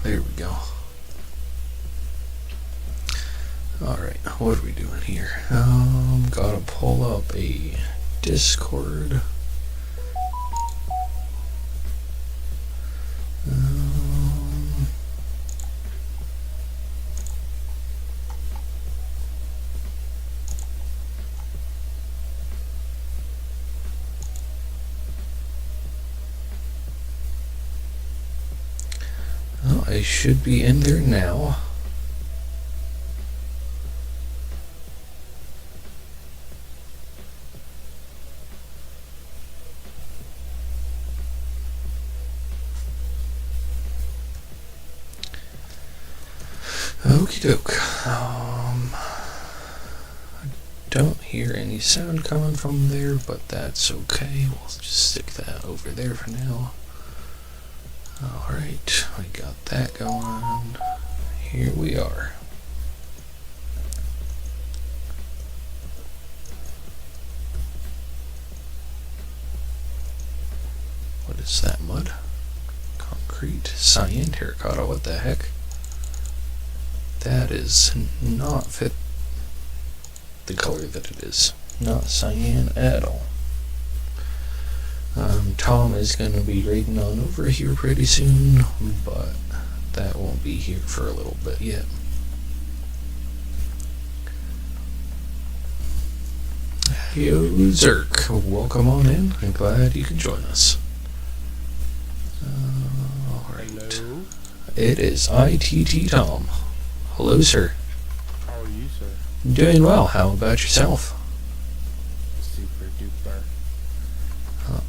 there we go. Alright, what are we doing here? Gotta pull up a Discord. Oh, I should be in there now. Okie doke. I don't hear any sound coming from there, but that's okay. We'll just stick that over there for now. Alright, we got that going. Here we are. What is that, mud? Concrete, cyan, terracotta, what the heck? That is not fit the color that it is. Not cyan at all. Tom is going to be raiding on over here pretty soon, but that won't be here for a little bit yet. Yo, Zerk, welcome on in. I'm glad you could join us. Alright. Hello? It is ITT Tom. Hello, sir. How are you, sir? Doing well. How about yourself? Super duper.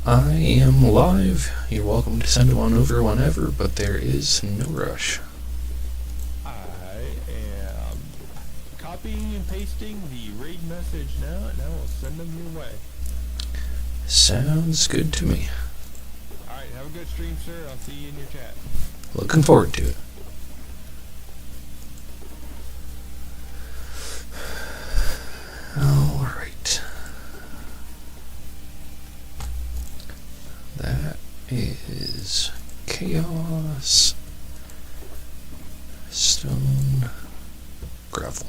I am live. You're welcome to send one over whenever, but there is no rush. I am copying and pasting the raid message now, and I will send them your way. Sounds good to me. Alright, have a good stream, sir. I'll see you in your chat. Looking forward to it. Alright. That is chaos, stone, gravel.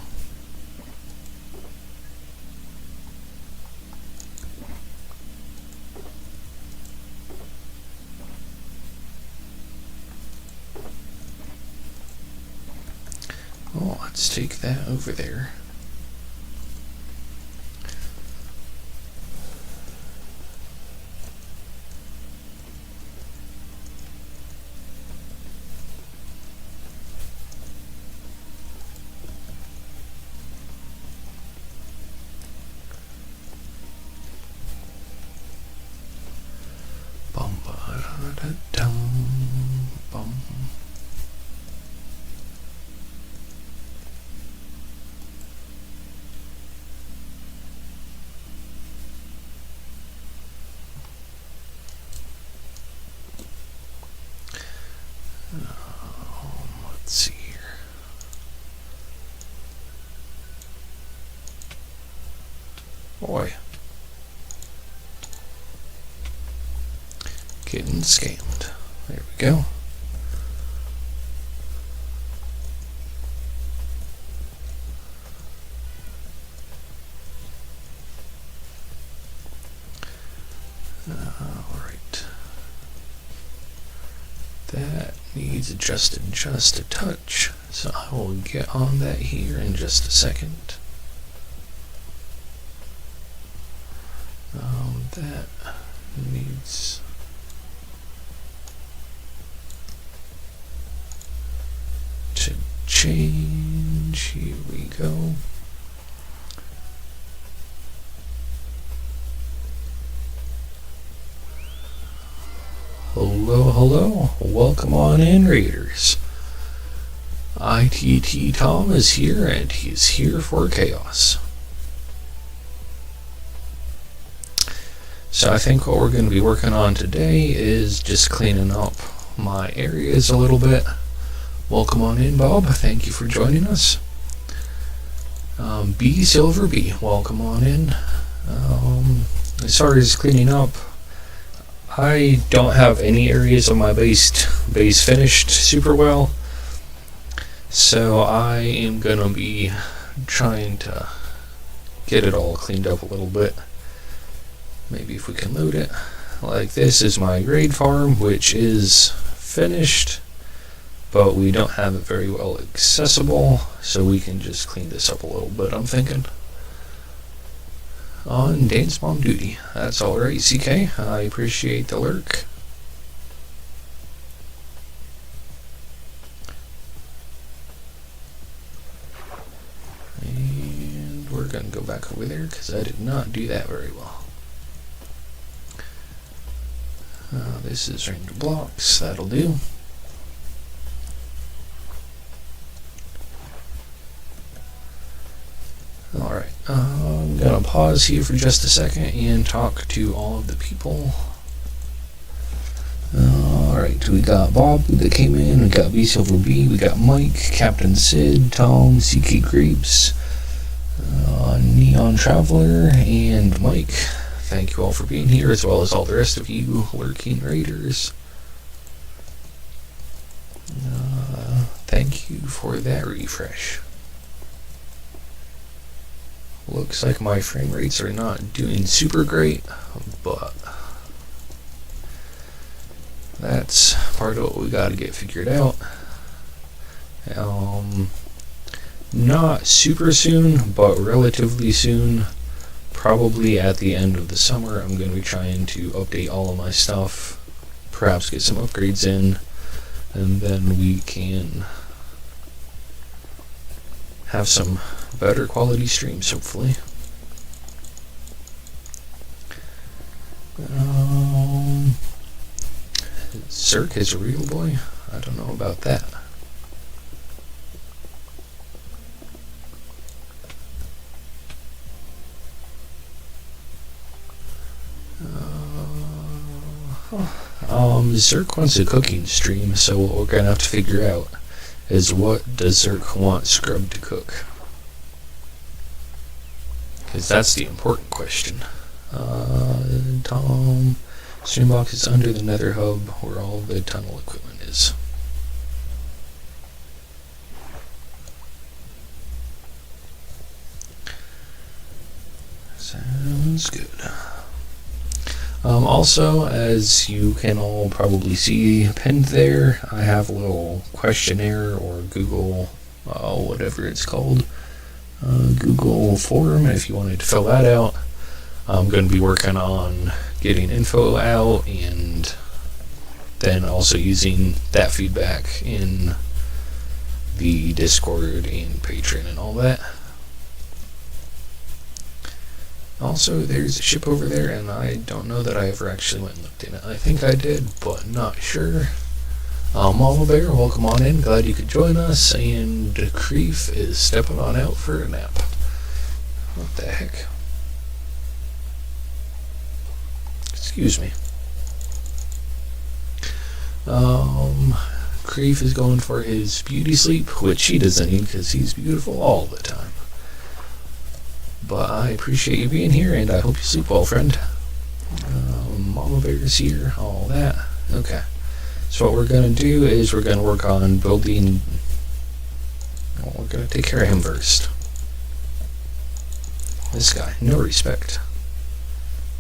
Oh, let's take that over there. Bum ba da da dum bum. Let's see here. Boy. Getting scammed. There we go. Alright. That needs adjusted just a touch, so I will get on that here in just a second. That needs to change. Here we go. Hello, hello. Welcome on in, Raiders. ITT Tom is here, and he's here for chaos. So I think what we're going to be working on today is just cleaning up my areas a little bit. Welcome on in, Bob. Thank you for joining us. B Silver B, welcome on in. As far as cleaning up, I don't have any areas of my base finished super well. So I am gonna be trying to get it all cleaned up a little bit. Maybe if we can load it. Like, this is my grade farm, which is finished, but we don't have it very well accessible, so we can just clean this up a little bit, I'm thinking. On Dance Mom duty. That's alright, CK. I appreciate the lurk. And we're gonna go back over there, because I did not do that very well. This is random blocks, that'll do. Alright, I'm gonna pause here for just a second and talk to all of the people. Alright, we got Bob that came in, we got B Silver B, we got Mike, Captain Sid, Tom, CK Grapes, Neon Traveler, and Mike. Thank you all for being here, as well as all the rest of you lurking raiders. Thank you for that refresh. Looks like my frame rates are not doing super great, but that's part of what we gotta get figured out. Not super soon, but relatively soon. Probably at the end of the summer, I'm going to be trying to update all of my stuff, perhaps get some upgrades in, and then we can have some better quality streams, hopefully. Zerk is a real boy? I don't know about that. Zerk wants a cooking stream, so what we're gonna have to figure out is, what does Zerk want Scrub to cook? Because that's the important question. Tom, Streambox is under the Nether Hub, where all the tunnel equipment is. Sounds good. Also, as you can all probably see pinned there, I have a little questionnaire or Google, whatever it's called, Google form, if you wanted to fill that out. I'm going to be working on getting info out, and then also using that feedback in the Discord and Patreon and all that. Also, there's a ship over there, and I don't know that I ever actually went and looked in it. I think I did, but not sure. Mama Bear, welcome on in. Glad you could join us. And Creef is stepping on out for a nap. What the heck? Excuse me. Creef is going for his beauty sleep, which he doesn't need because he's beautiful all the time. But I appreciate you being here, and I hope you sleep well, friend. Mama Bear's here, all that. Okay. So what we're going to do is we're going to work on building... Well, we're going to take care of him first. This guy, no respect.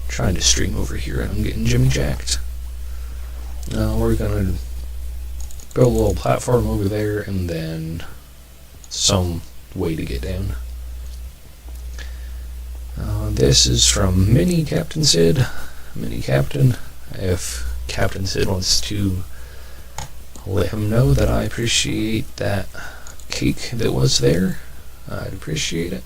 I'm trying to stream over here, and I'm getting jimmy jacked. We're going to build a little platform over there, and then some way to get down. This is from Mini Captain Sid. Mini Captain. If Captain Sid wants to let him know that I appreciate that cake that was there, I'd appreciate it.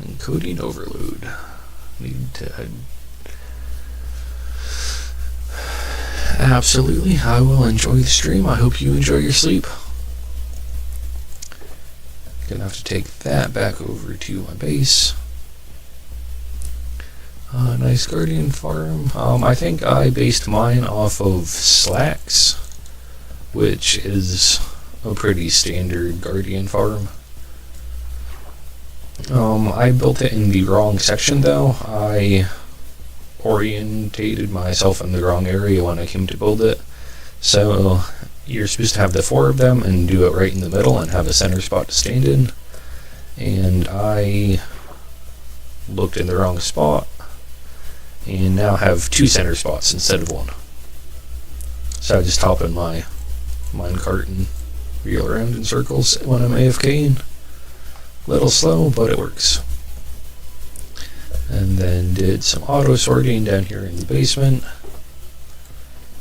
Encoding overload. Need to... Absolutely, I will enjoy the stream. I hope you enjoy your sleep. Gonna have to take that back over to my base. Nice Guardian farm. I think I based mine off of Slacks, which is a pretty standard Guardian farm. I built it in the wrong section though. I orientated myself in the wrong area when I came to build it. So you're supposed to have the 4 of them and do it right in the middle and have a center spot to stand in. And I looked in the wrong spot and now have 2 center spots instead of 1. So I just hop in my minecart and reel around in circles when I'm AFKing. Little slow, but it works. And then did some auto sorting down here in the basement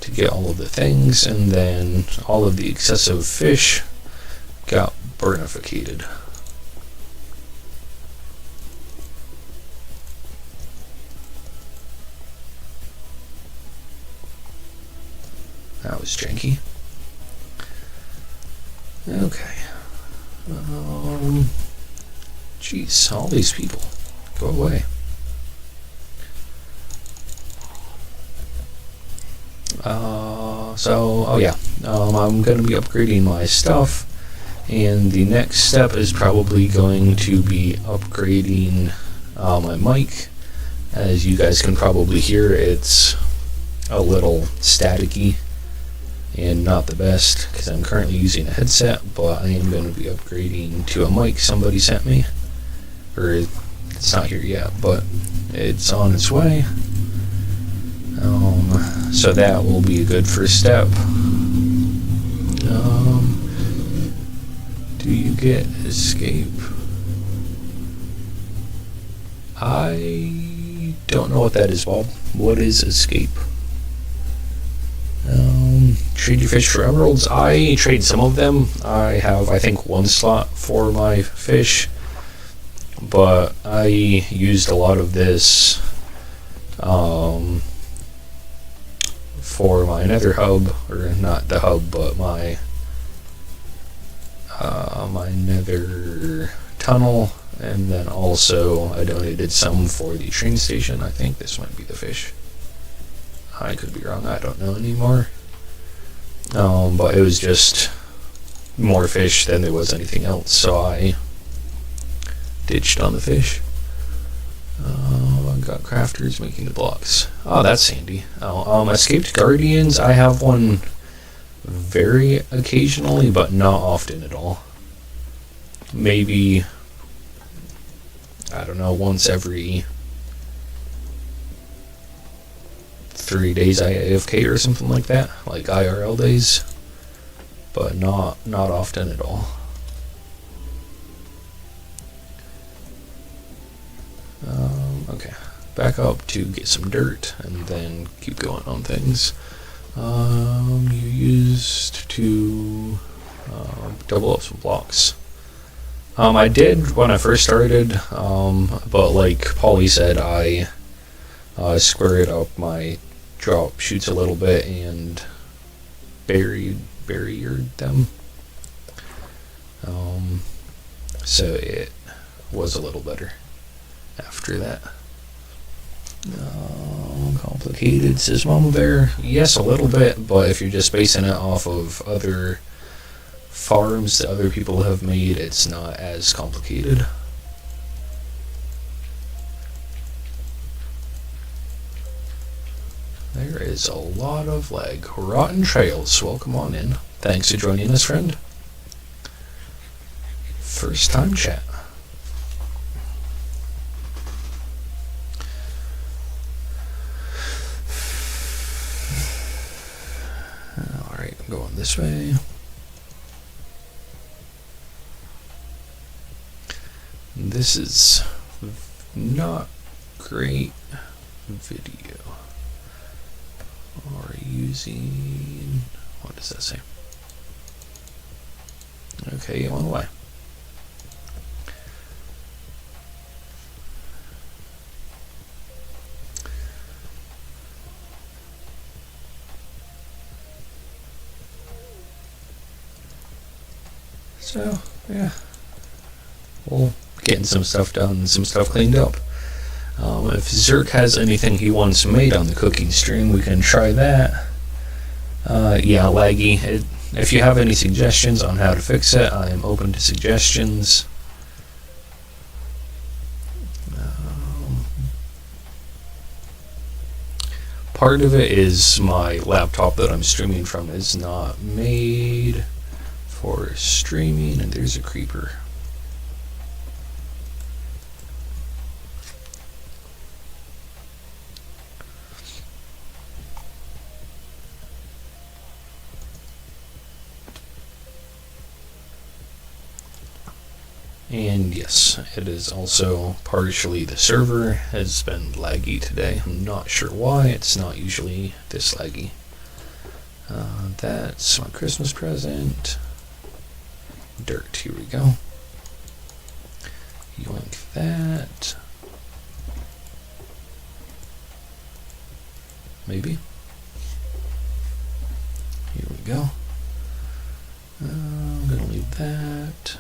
to get all of the things, and then all of the excessive fish got burnificated. That was janky. Okay. Jeez, all these people. Go away. I'm going to be upgrading my stuff, and the next step is probably going to be upgrading my mic. As you guys can probably hear, it's a little staticky and not the best because I'm currently using a headset, but I am going to be upgrading to a mic somebody sent me. Or it's not here yet, but it's on its way. So that will be a good first step. Do you get escape? I don't know what that is, Bob. What is escape? Trade your fish for emeralds. I trade some of them. I have, I think, 1 slot for my fish, but I used a lot of this for my nether hub, or not the hub, but my nether tunnel, and then also I donated some for the train station. I think this might be the fish. I could be wrong, I don't know anymore. But it was just more fish than there was anything else, so I ditched on the fish. I've got crafters making the blocks. Oh, that's handy. Escaped guardians, I have one very occasionally, but not often at all. Maybe, I don't know, once every 3 days I AFK or something like that, like IRL days, but not often at all. Okay, back up to get some dirt and then keep going on things. You used to double up some blocks. I did when I first started, but like Polly said, I squared up my drop shoots a little bit and barriered them. So it was a little better after that. Complicated, says Mama Bear. Yes, a little bit, but if you're just basing it off of other farms that other people have made, it's not as complicated. There is a lot of lag. Rotten Trails, welcome on in. Thanks for joining us, friend. First time chat. Alright, I'm going this way. This is not great video. Or using, what does that say? Okay, it went away. So, yeah. We'll getting some stuff done, some stuff cleaned up. If Zerk has anything he wants made on the cooking stream, we can try that. Yeah, laggy. If you have any suggestions on how to fix it, I am open to suggestions. part of it is my laptop that I'm streaming from is not made for streaming, and there's a creeper. And yes, it is also partially the server has been laggy today. I'm not sure why, it's not usually this laggy. That's my Christmas present. Dirt, here we go. Yoink that. Maybe. Here we go. I'm gonna leave that.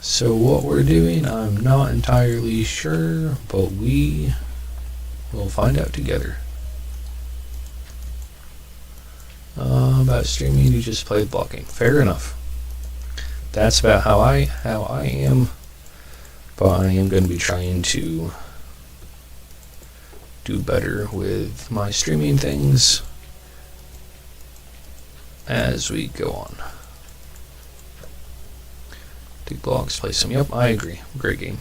So what we're doing, I'm not entirely sure, but we will find out together. About streaming, you just played blocking. Fair enough. That's about how I am, but I am going to be trying to do better with my streaming things as we go on. Take blocks, play some. Yep, I agree. Great game.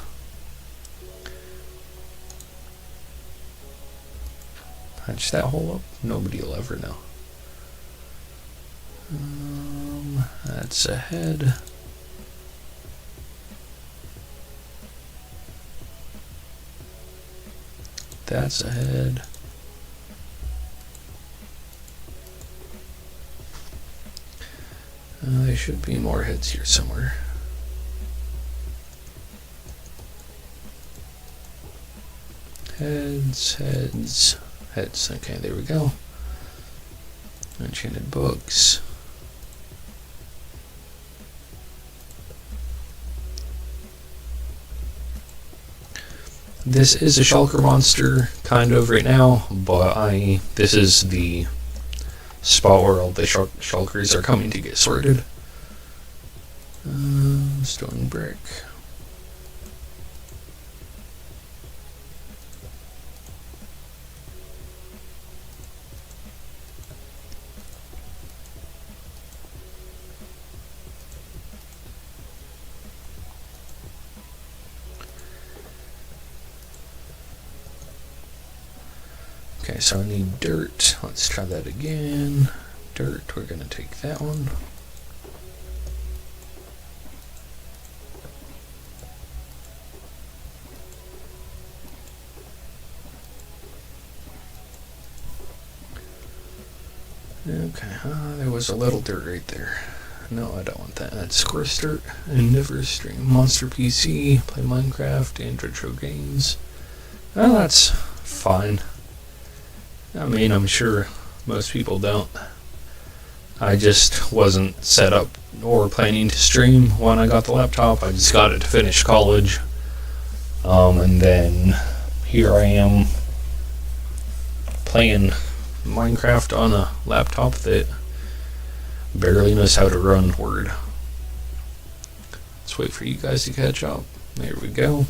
Patch that hole up. Nobody will ever know. That's ahead. That's ahead. There should be more heads here somewhere. Heads, heads, heads. Okay, there we go. Enchanted books. This is a shulker monster, kind of, right now, but this is the spot where all the shulkers are coming to get sorted. Stone brick. Okay, so I need dirt. Let's try that again. Dirt, we're gonna take that one. Okay, there was a little dirt right there. No, I don't want that. That's coarse dirt. And never stream Monster PC, play Minecraft, and retro games. Well, that's fine. I mean, I'm sure most people don't. I just wasn't set up or planning to stream when I got the laptop. I just got it to finish college. And then here I am playing Minecraft on a laptop that barely knows how to run Word. Let's wait for you guys to catch up. There we go.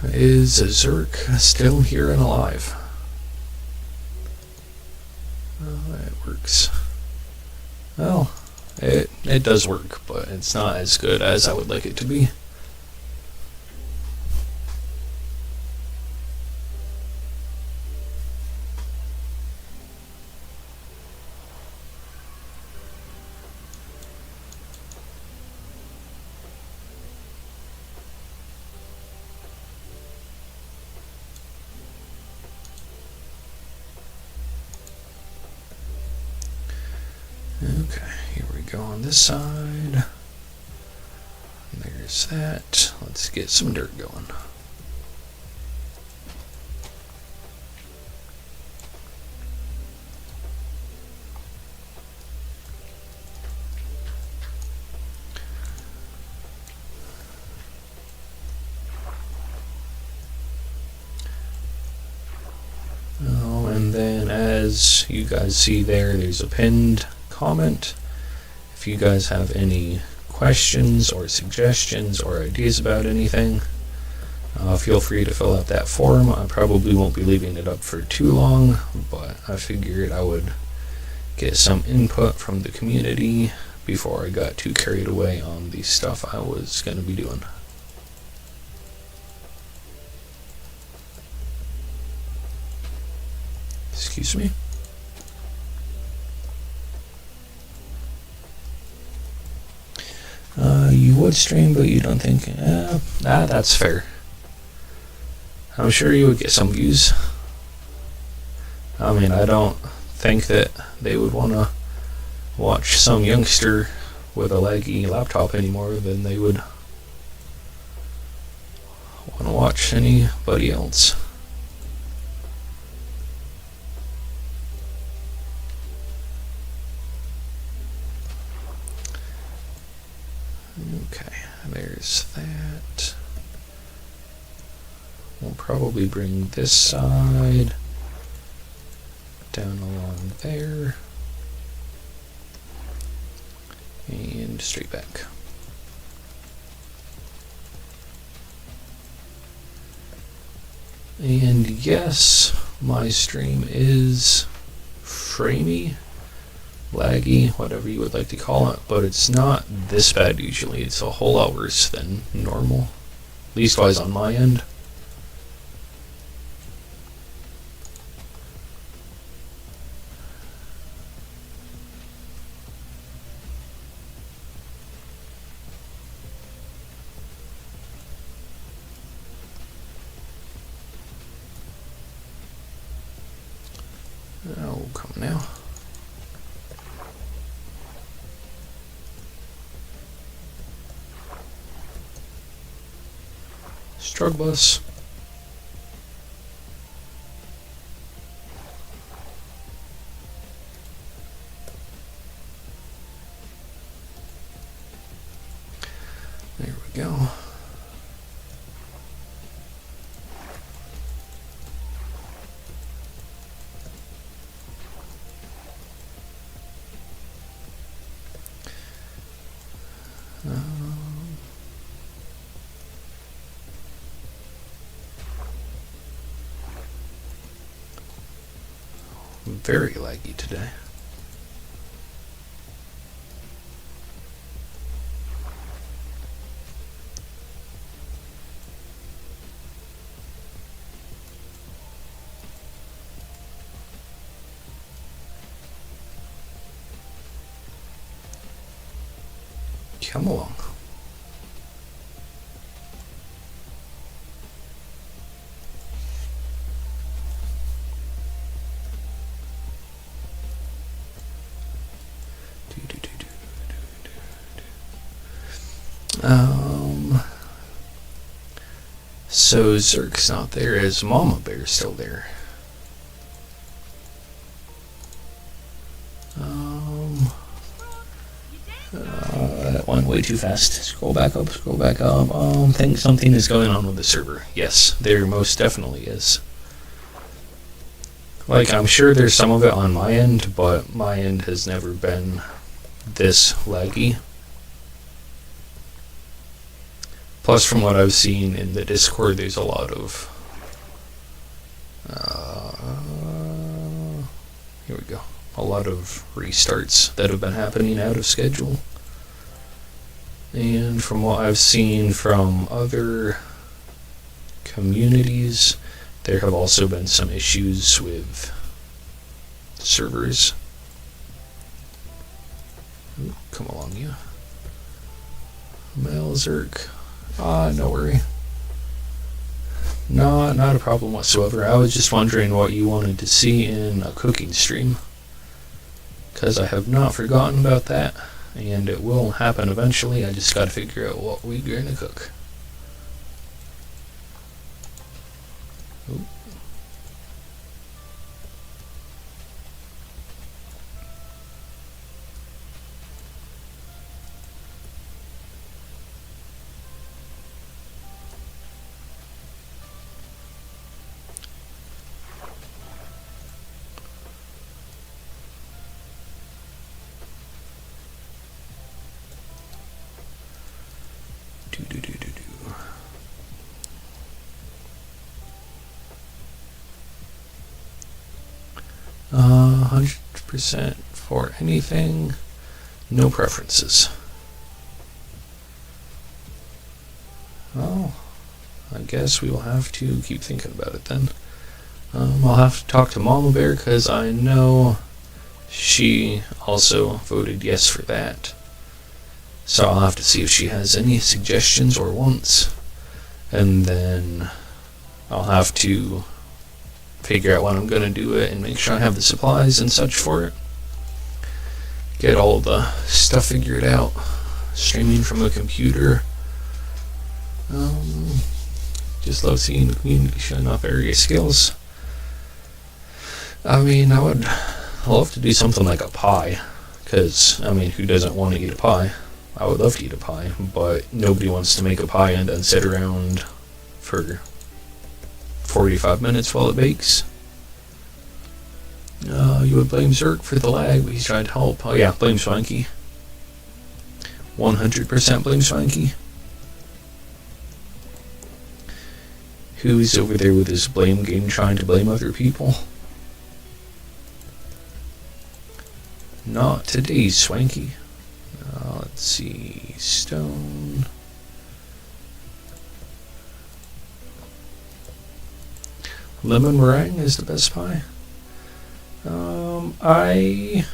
Is Zerk still here and alive? It works. Well, it does work, but it's not as good as I would like it to be. Okay, here we go on this side. There's that. Let's get some dirt going. as you guys see there, there's a pinned comment. If you guys have any questions or suggestions or ideas about anything, feel free to fill out that form. I probably won't be leaving it up for too long, but I figured I would get some input from the community before I got too carried away on the stuff I was going to be doing. Excuse me. You would stream, but you don't think... that's fair. I'm sure you would get some views. I mean, I don't think that they would want to watch some youngster with a laggy laptop any more than they would want to watch anybody else. Okay, there's that. We'll probably bring this side down along there and straight back. And yes, my stream is framey, laggy, whatever you would like to call it, but it's not this bad usually. It's a whole lot worse than normal, leastwise on my end. Oh, come now. Strug bus. There we go. Very laggy today. Come along. So Zerk's not there. Is Mama Bear still there? That went way too fast. Scroll back up, scroll back up. Think something is going on with the server. Yes, there most definitely is. Like, I'm sure there's some of it on my end, but my end has never been this laggy. Plus, from what I've seen in the Discord, there's a lot of... here we go. A lot of restarts that have been happening out of schedule. And from what I've seen from other communities, there have also been some issues with servers. Ooh, come along, you. Melzerk. No worry. No, not a problem whatsoever. I was just wondering what you wanted to see in a cooking stream, because I have not forgotten about that, and it will happen eventually. I just gotta figure out what we're gonna cook. Ooh. $100% for anything, no preferences. Well, I guess we will have to keep thinking about it then. I'll have to talk to Mama Bear because I know she also voted yes for that. So I'll have to see if she has any suggestions or wants, and then I'll have to figure out when I'm going to do it and make sure I have the supplies and such for it. Get all the stuff figured out. Streaming from a computer. Just love seeing the community showing off various skills. I mean, I would love to do something like a pie, because, I mean, who doesn't want to eat a pie? I would love to eat a pie, but nobody wants to make a pie and then sit around for 45 minutes while it bakes. You would blame Zerk for the lag, but he's trying to help. Oh yeah, blame Swanky. 100% blame Swanky. Who's over there with his blame game trying to blame other people? Not today, Swanky. Let's see, stone. Lemon meringue is the best pie. I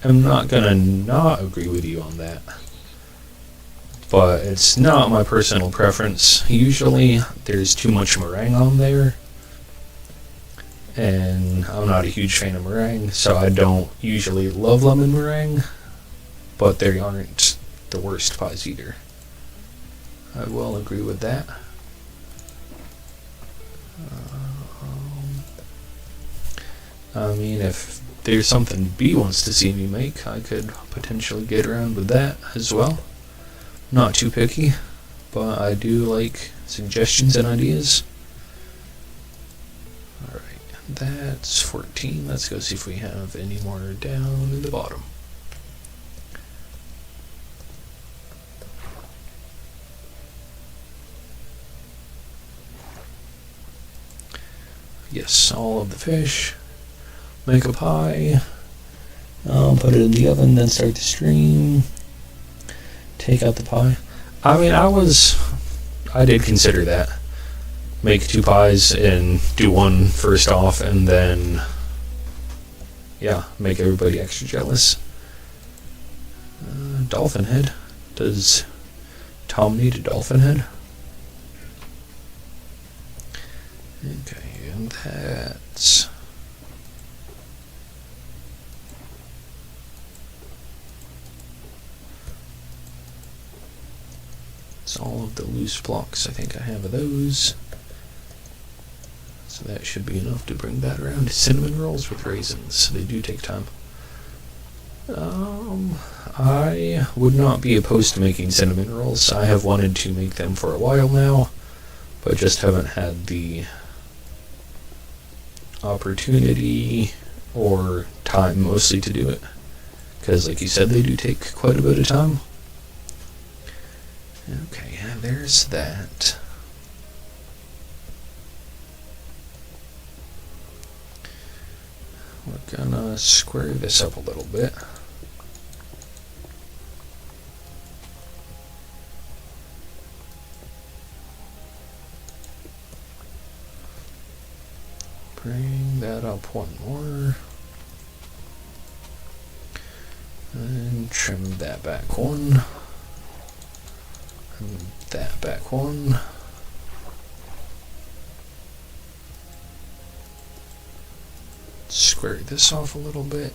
am not gonna not agree with you on that, but it's not my personal preference. Usually there's too much meringue on there, and I'm not a huge fan of meringue, so I don't usually love lemon meringue, but they aren't the worst pies either. I will agree with that. I mean, if there's something B wants to see me make, I could potentially get around with that as well. Not too picky, but I do like suggestions and ideas. Alright, that's 14. Let's go see if we have any more down in the bottom. Yes, all of the fish. Make a pie. Put it in the oven, then start the stream. Take out the pie. I mean, I did consider that. Make 2 pies and do one first off, and then, yeah, make everybody extra jealous. Dolphin head. Does Tom need a dolphin head? Okay, and that's... all of the loose blocks. I think I have those, so that should be enough to bring that around. Cinnamon rolls with raisins, they do take time. I would not be opposed to making cinnamon rolls. I have wanted to make them for a while now, but just haven't had the opportunity or time mostly to do it, because like you said, they do take quite a bit of time. Okay, there's that. We're gonna square this up a little bit. Bring that up one more. And trim that back one. And that back one. Square this off a little bit.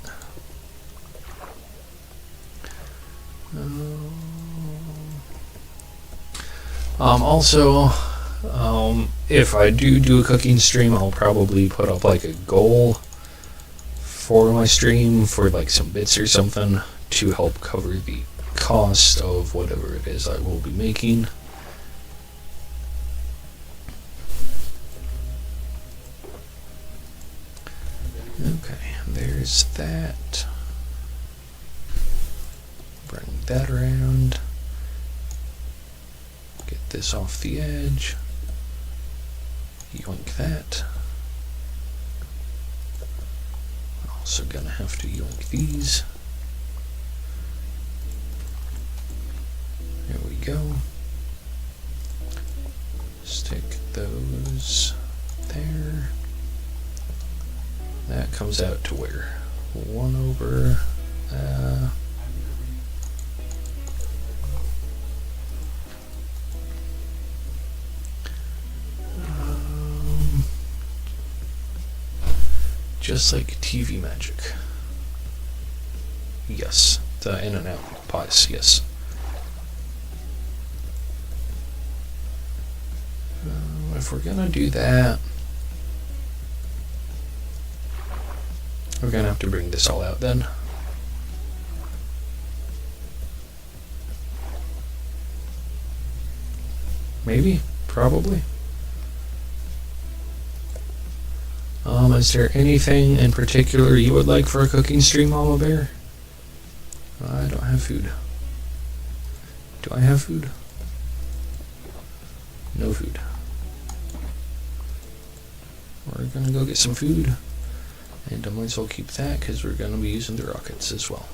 Also, if I do a cooking stream, I'll probably put up like a goal for my stream for like some bits or something to help cover the cost of whatever it is I will be making. Okay, there's that. Bring that around. this off the edge. Yoink that. Also gonna have to yoink these. There we go. Stick those there. That comes out to where? 1 over. Just like TV magic. Yes, the in and out pies, yes. If we're gonna do that, we're gonna have to bring this all out then. Maybe? Probably? Is there anything in particular you would like for a cooking stream, Mama Bear? I don't have food. Do I have food? No food. We're gonna go get some food, and I might as well keep that because we're gonna be using the rockets as well.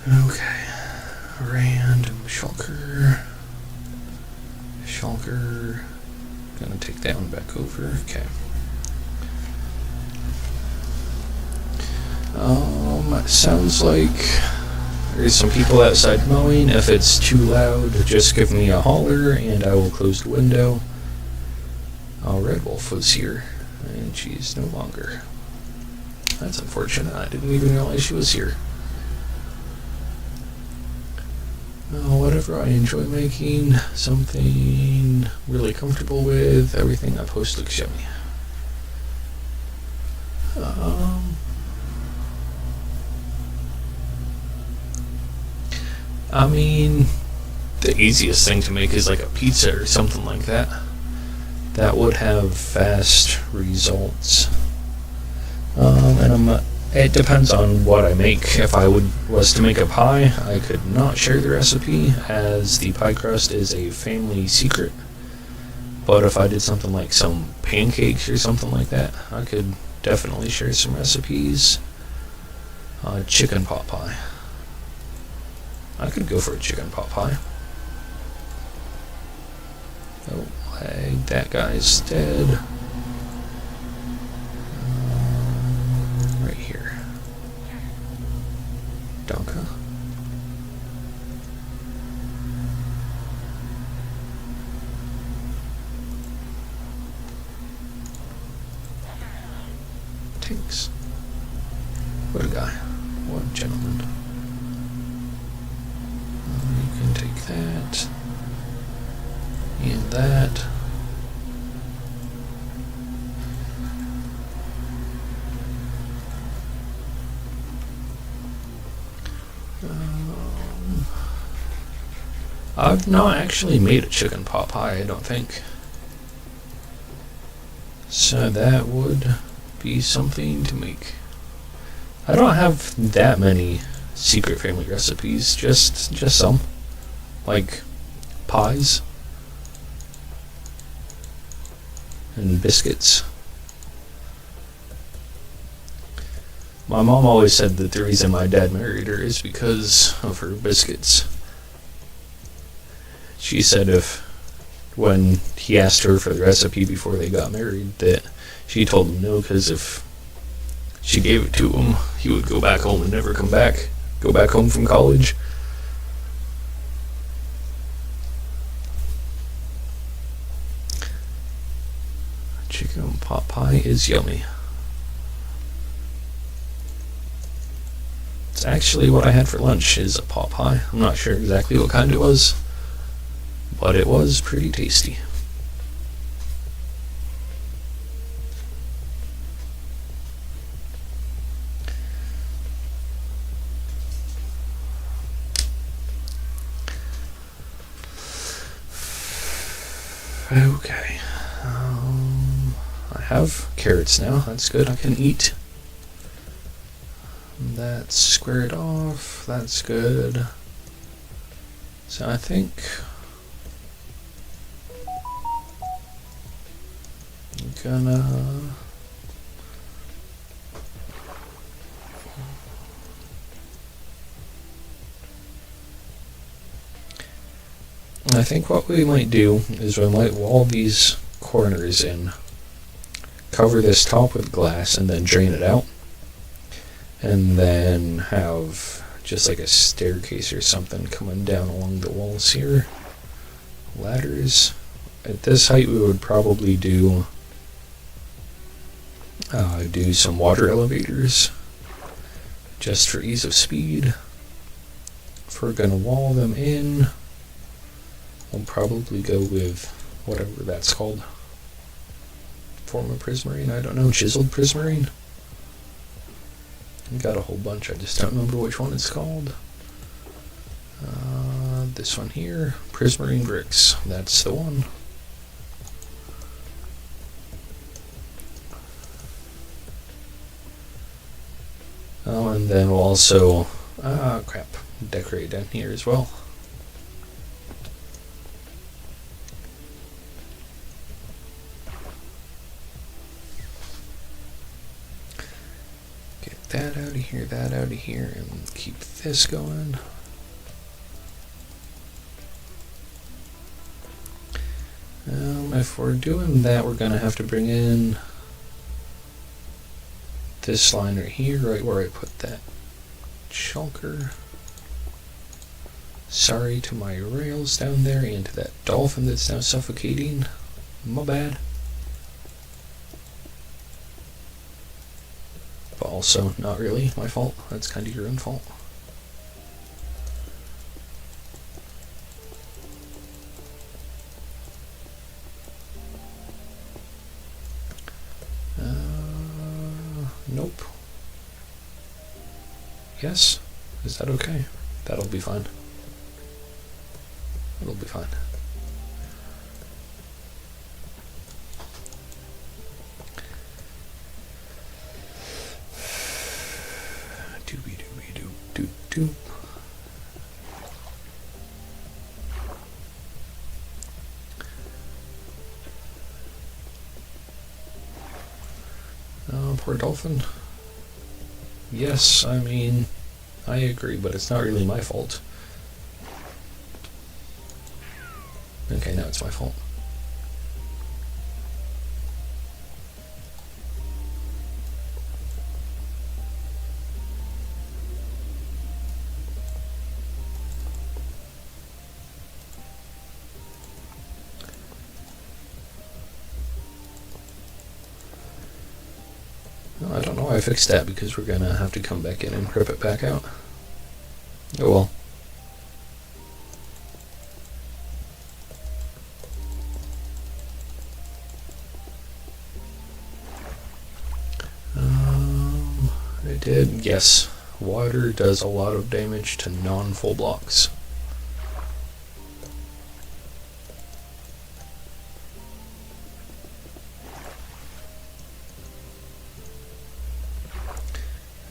Okay, random shulker, gonna take that one back over, okay. It sounds like there's some people outside mowing. If it's too loud, just give me a holler and I will close the window. Red Wolf was here, and she's no longer. That's unfortunate, I didn't even realize she was here. Whatever I enjoy making, something really comfortable with, everything I post looks yummy. I mean, the easiest thing to make is like a pizza or something like that. That would have fast results. And it depends on what I make. If I was to make a pie, I could not share the recipe, as the pie crust is a family secret. But if I did something like some pancakes or something like that, I could definitely share some recipes. Chicken pot pie. I could go for a chicken pot pie. Oh, that guy's dead. Right here. Donka. Tinks. What a guy. What a gentleman. You can take that. And that. I've not actually made a chicken pot pie, I don't think. So that would be something to make. I don't have that many secret family recipes, just some. Like pies and biscuits. My mom always said that the reason my dad married her is because of her biscuits. She said when he asked her for the recipe before they got married, that she told him no, because if she gave it to him, he would go back home and never come back. Go back home from college. Chicken pot pie is yummy. It's actually what I had for lunch, is a pot pie. I'm not sure exactly what kind it was, but it was pretty tasty. Okay. I have carrots now. That's good. I can eat. That's squared off. That's good. So I think I'm gonna I think what we might do is we might wall these corners in, cover this top with glass, and then drain it out, and then have just like a staircase or something coming down along the walls here. Ladders. At this height we would probably do some water elevators just for ease of speed. If we're gonna wall them in, we'll probably go with whatever that's called. Form of prismarine, I don't know, chiseled prismarine? I've got a whole bunch, I just don't remember which one it's called. This one here, prismarine bricks, that's the one. Oh, and then we'll also, decorate down here as well. Get that out of here, and keep this going. If we're doing that, we're gonna have to bring in this line right here, right where I put that shulker. Sorry to my rails down there and to that dolphin that's now suffocating. My bad. But also, not really my fault. That's kind of your own fault. Nope. Yes? Is that okay? That'll be fine. It'll be fine. Doobie doobie doop doop doop. Poor dolphin. Yes, I mean, I agree, but it's not really my fault. Okay, now it's my fault. I don't know why I fixed that, because we're gonna have to come back in and rip it back out. Oh well. It did, yes. Water does a lot of damage to non-full blocks.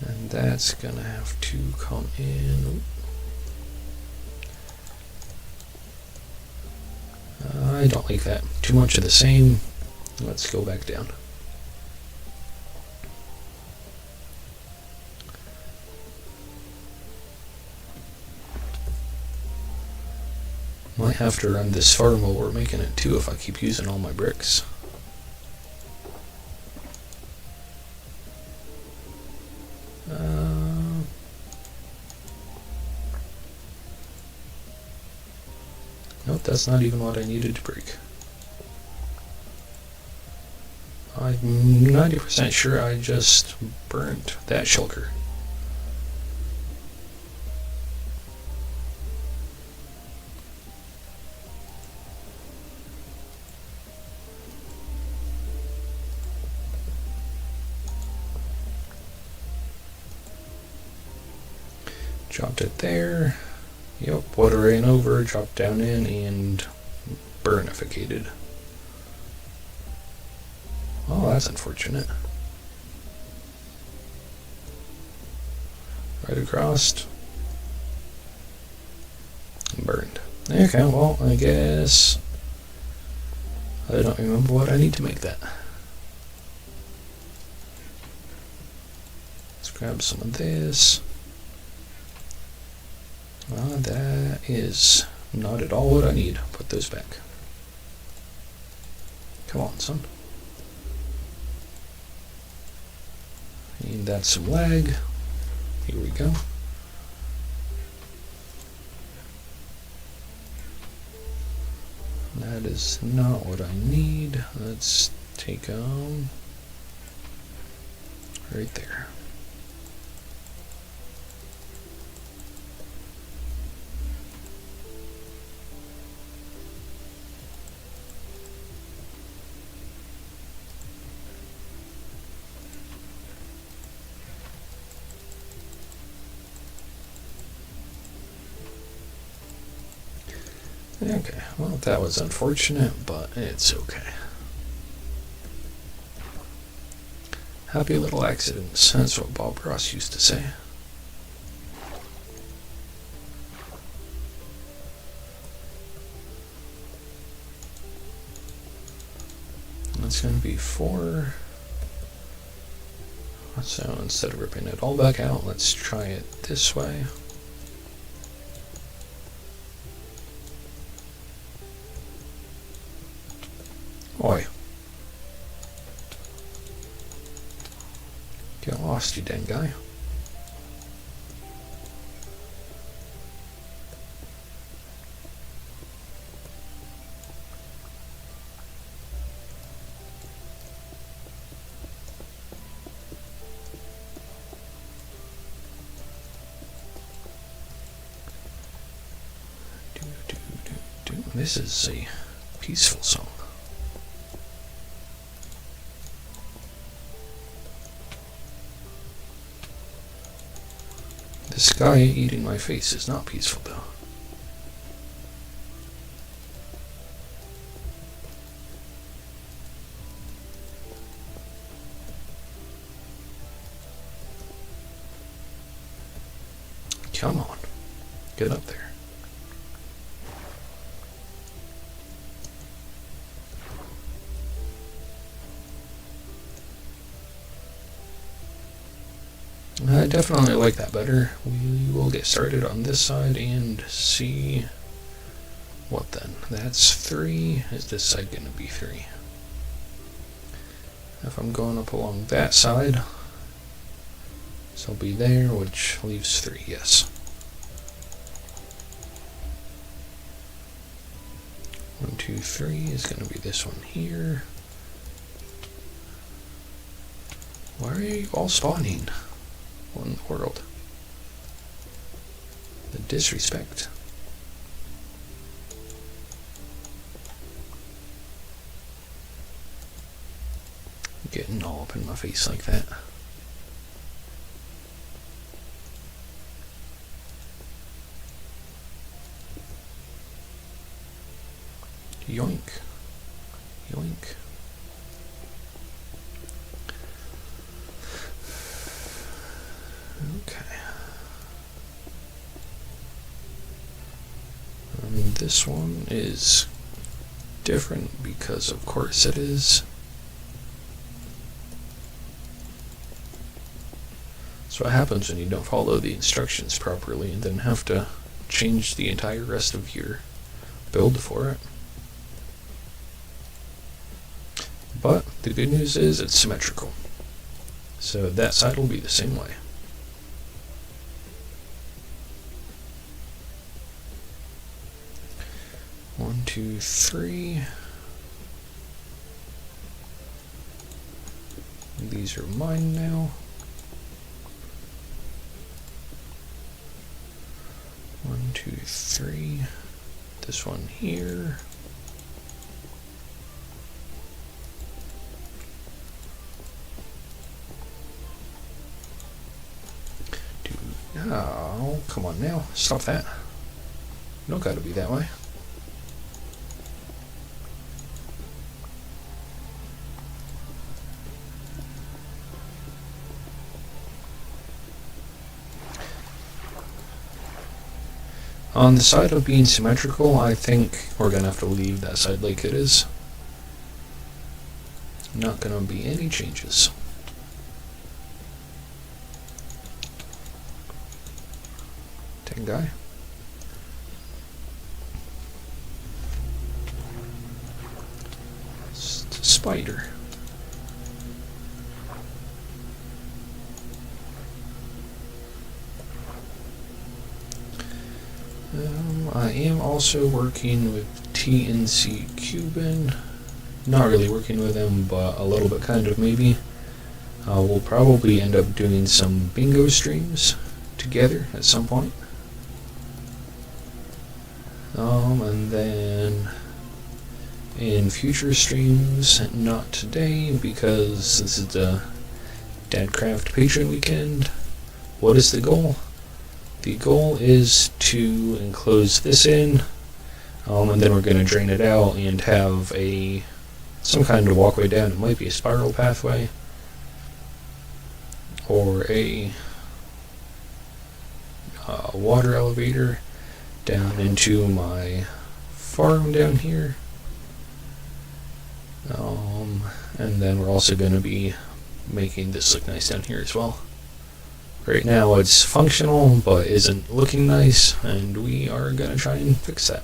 And that's gonna have to come in. I don't like that. Too much of the same. Let's go back down. Might have to run this farm while we're making it too if I keep using all my bricks. Nope, that's not even what I needed to break. I'm 90% sure I just burnt that shulker. Dropped it there. Yep, water ran over, dropped down in, and burnificated. Oh, that's unfortunate. Right across. Burned. Okay, well, I guess I don't remember what I need to make that. Let's grab some of this. Well, that is not at all what I need. Put those back. Come on, son. Need that some lag. Here we go. That is not what I need. Let's take right there. Okay, well, that was unfortunate, but it's okay. Happy little accidents, that's what Bob Ross used to say. That's going to be 4. So instead of ripping it all back out, let's try it this way. Oi. Get lost, you dang guy. This is a peaceful song. This guy eating my face is not peaceful, though. Come on. Get up there. I definitely like that better. We will get started on this side and see what then. That's 3. Is this side going to be 3? If I'm going up along that side, this will be there, which leaves 3, yes. 1, 2, 3 is going to be this one here. Why are you all spawning? What in the world? The disrespect. Getting all up in my face like that. Yoink. Yoink. Okay. This one is different because of course it is. So what happens when you don't follow the instructions properly and then have to change the entire rest of your build for it. But the good news is it's symmetrical. So that side will be the same way. One, 2, 3. These are mine now. 1, 2, 3. This one here. Oh, come on now. Stop that. You don't gotta be that way. On the side of being symmetrical, I think we're going to have to leave that side like it is. Not going to be any changes. Guy. Spider. I am also working with TNC Cuban. Not really working with him, but a little bit kind of maybe. We'll probably end up doing some bingo streams together at some point. And then in future streams, not today because this is the DadCraft patron weekend. What is the goal? The goal is to enclose this in, and then we're going to drain it out and have some kind of walkway down. It might be a spiral pathway or a water elevator down into my farm down here. And then we're also going to be making this look nice down here as well. Right now it's functional but isn't looking nice, and we are going to try and fix that.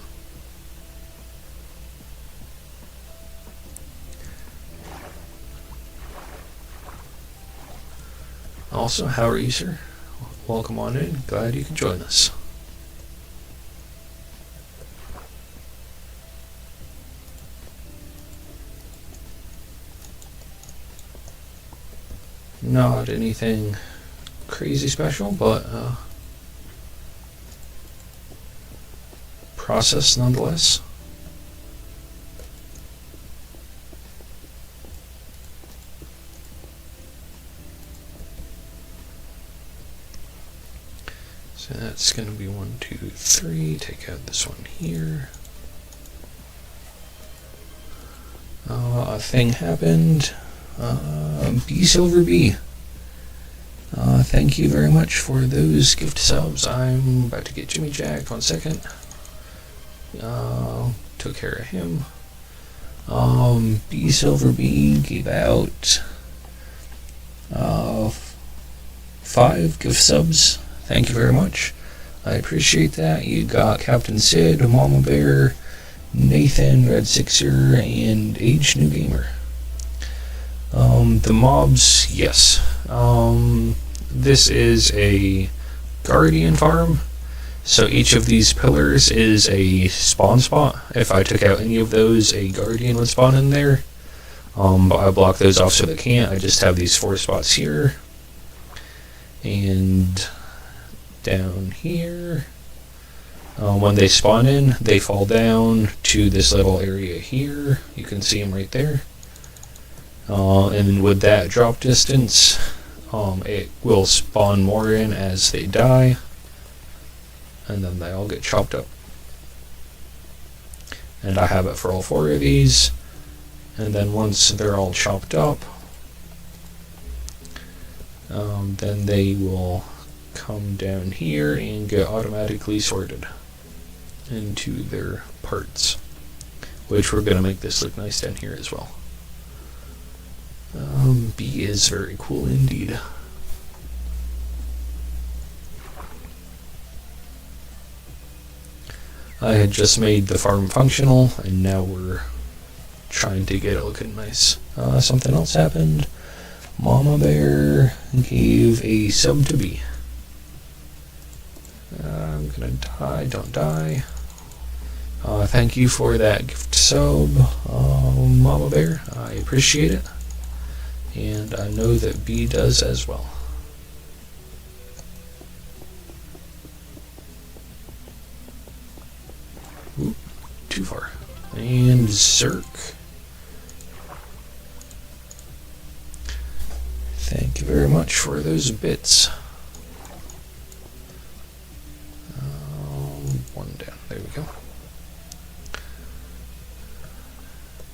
Also, how are you, sir? Welcome on in. Glad you could join us. Not anything crazy special, but process nonetheless. So that's going to be 1, 2, 3. Take out this one here. A thing happened. B Silver B. Thank you very much for those gift subs. I'm about to get Jimmy Jack. 1 second. Took care of him. B Silver B gave out 5 gift subs. Thank you very much. I appreciate that. You got Captain Sid, Mama Bear, Nathan, Red Sixer, and Age New Gamer. The mobs, yes. This is a guardian farm, so each of these pillars is a spawn spot. If I took out any of those, a guardian would spawn in there. But I block those off so they can't. I just have these 4 spots here. And down here. When they spawn in, they fall down to this little area here. You can see them right there. And with that drop distance, it will spawn more in as they die, and then they all get chopped up. And I have it for all 4 of these, and then once they're all chopped up, then they will come down here and get automatically sorted into their parts, which we're going to make this look nice down here as well. B is very cool indeed. I had just made the farm functional, and now we're trying to get it looking nice. Something else happened. Mama Bear gave a sub to B. I'm gonna die, don't die. Thank you for that gift sub, Mama Bear. I appreciate it. And I know that B does as well. Oop, too far. And Zerk. Thank you very much for those bits. 1 down. There we go.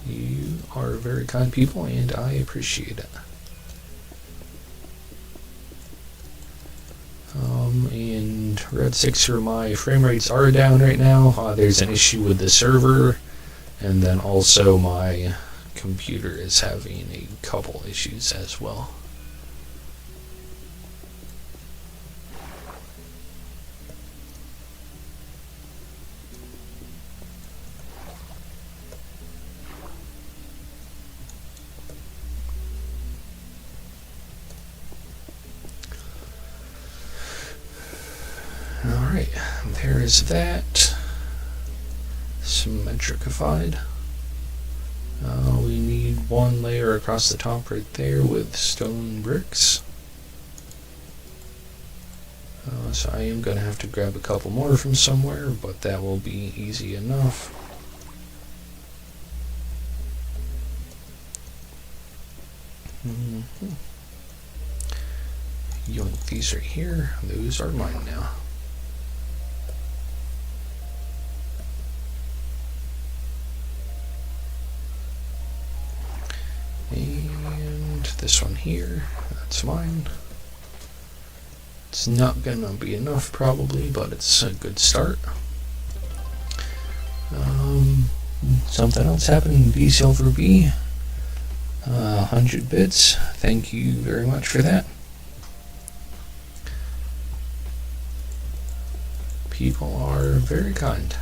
You are very kind people, and I appreciate it. And Red 6 my frame rates are down right now. There's an issue with the server, and then also my computer is having a couple issues as well. Alright, there is that. Symmetricified. We need one layer across the top right there with stone bricks. So I am going to have to grab a couple more from somewhere, but that will be easy enough. Yoink, these are here. Those are mine now. And this one here, that's mine. It's not gonna be enough probably, but it's a good start. Something else happened in B Silver B. 100 bits. Thank you very much for that. People are very kind.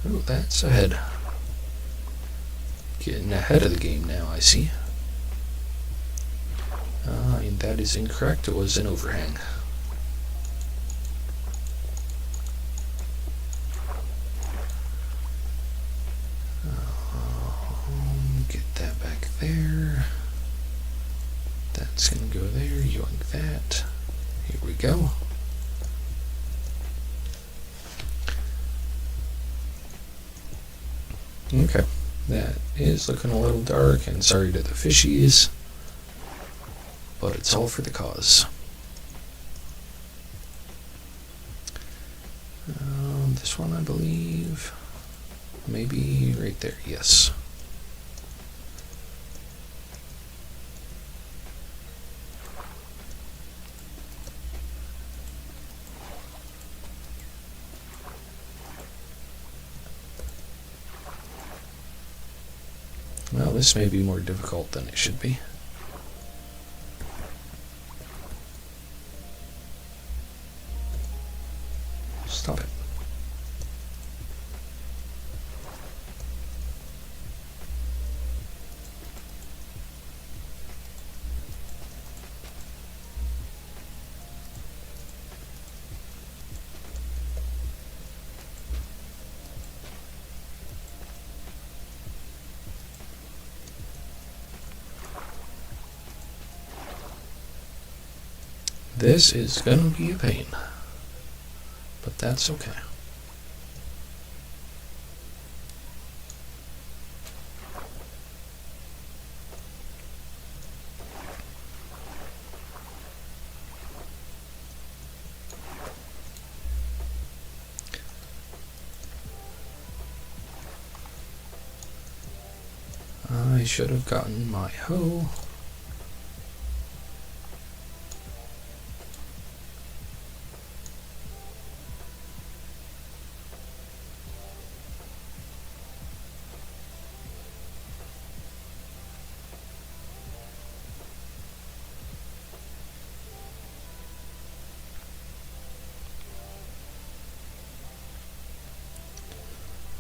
Oh, that's ahead. Getting ahead of the game now, I see. And that is incorrect. It was an overhang. Get that back there. That's gonna go there. Yoink that. Here we go. Okay, that is looking a little dark, and sorry to the fishies, but it's all for the cause. This one, I believe, maybe right there, yes. Well, this may be more difficult than it should be. Stop it. This is gonna be a pain, but that's okay. I should have gotten my hoe.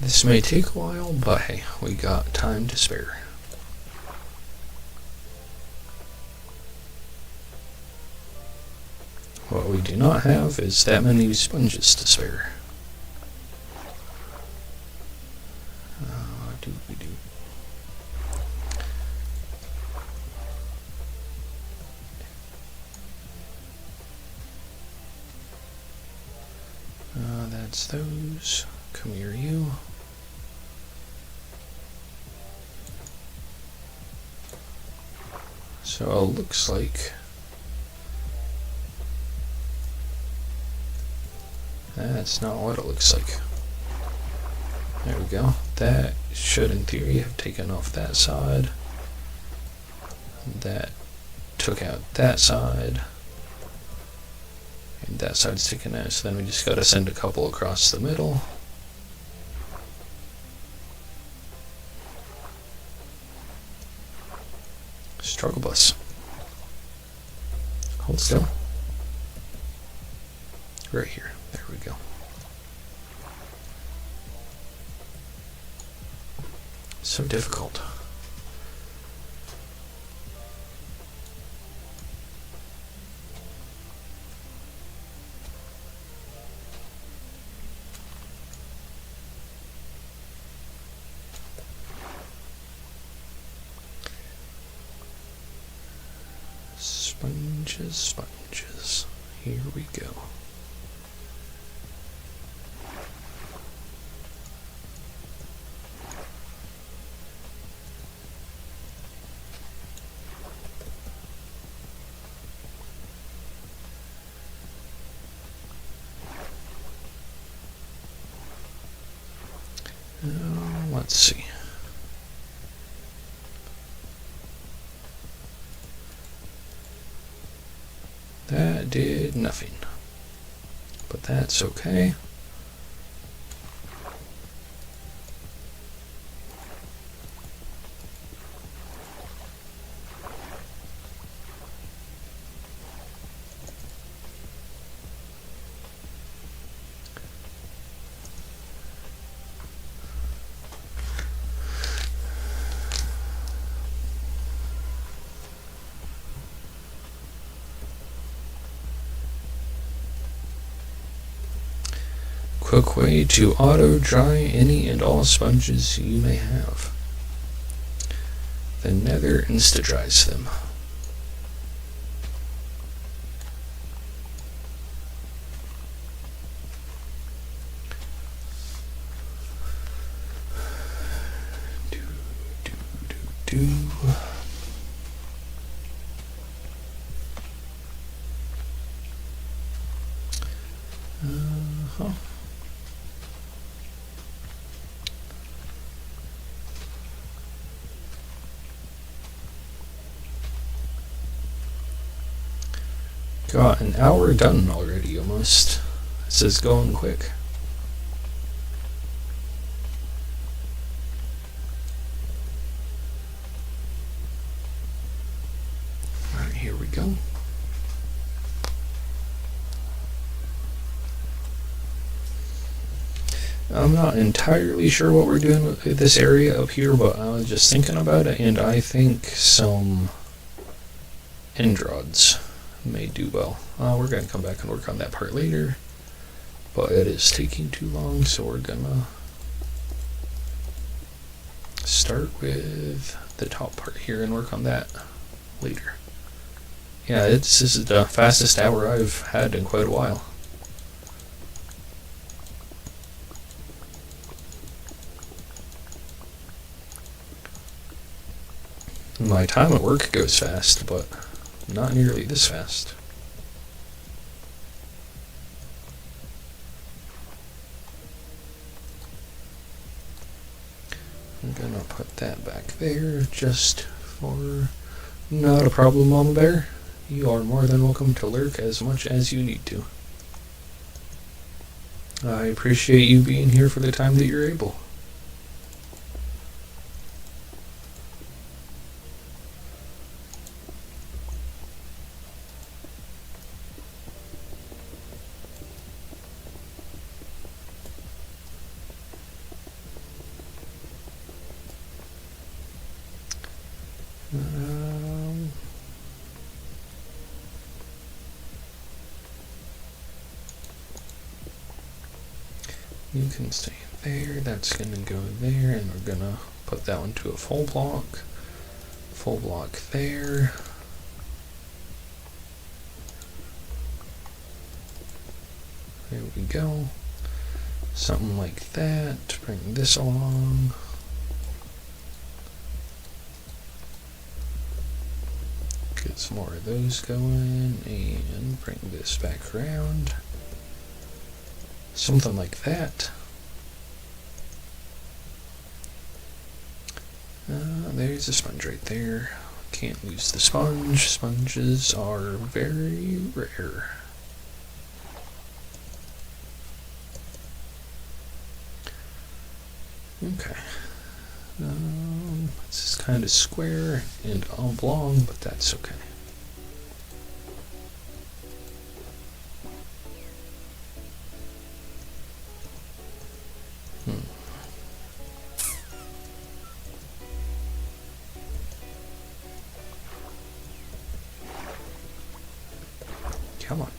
This may take a while, but hey, we got time to spare. What we do not have is that many sponges to spare. That's those. Come here, you. So it looks like that's not what it looks like. There we go. That should, in theory, have taken off that side. That took out that side. And that side's sticking out, so then we just gotta send a couple across the middle. Struggle bus. Hold still. Right here. There we go. So difficult. Sponges, sponges. Here we go. Let's see. That did nothing, but that's okay. Quick way to auto dry any and all sponges you may have. The Nether insta dries them. Do. Got an hour done already, almost. This is going quick. Alright, here we go. I'm not entirely sure what we're doing with this area up here, but I was just thinking about it, and I think some end rods may do well. We're going to come back and work on that part later, but it is taking too long, so we're going to start with the top part here and work on that later. Yeah, this is the fastest hour I've had in quite a while. My time at work goes fast, but not nearly this fast. I'm gonna put that back there just for... Not a problem, Mama Bear. You are more than welcome to lurk as much as you need to. I appreciate you being here for the time that you're able. You can stay there, that's gonna go there, and we're gonna put that one to a full block there. There we go. Something like that. Bring this along. Get some more of those going, and bring this back around. Something like that. There's a sponge right there. Can't lose the sponge. Sponges are very rare. Okay. This is kind of square and oblong, but that's okay. Come on.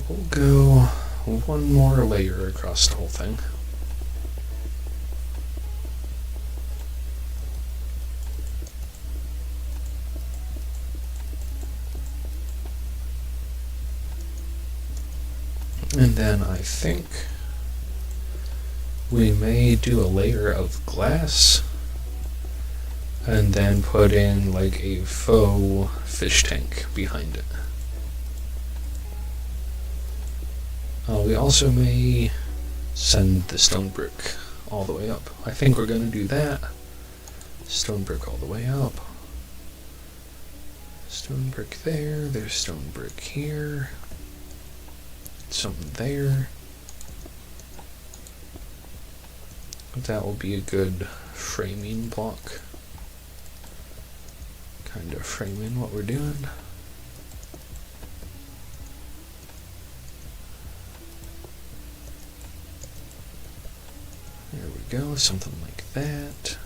We'll go one more layer across the whole thing. And then I think we may do a layer of glass and then put in like a faux fish tank behind it. We also may send the stone brick all the way up. I think we're going to do that. Stone brick all the way up. Stone brick there. There's stone brick here. Something there. That will be a good framing block. Kind of framing what we're doing. There we go, something like that.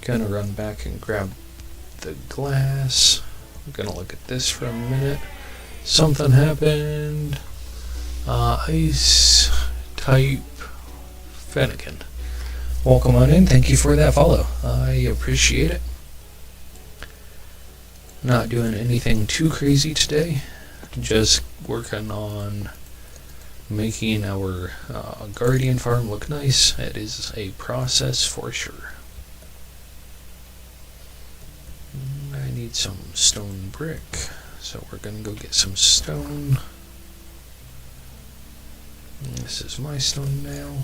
Gonna run back and grab the glass. I'm gonna look at this for a minute. Something happened. Ice type Fennekin. Welcome on in. Thank you for that follow. I appreciate it. Not doing anything too crazy today. Just working on making our guardian farm look nice. It is a process for sure. I need some stone brick, so we're gonna go get some stone. This is my stone now.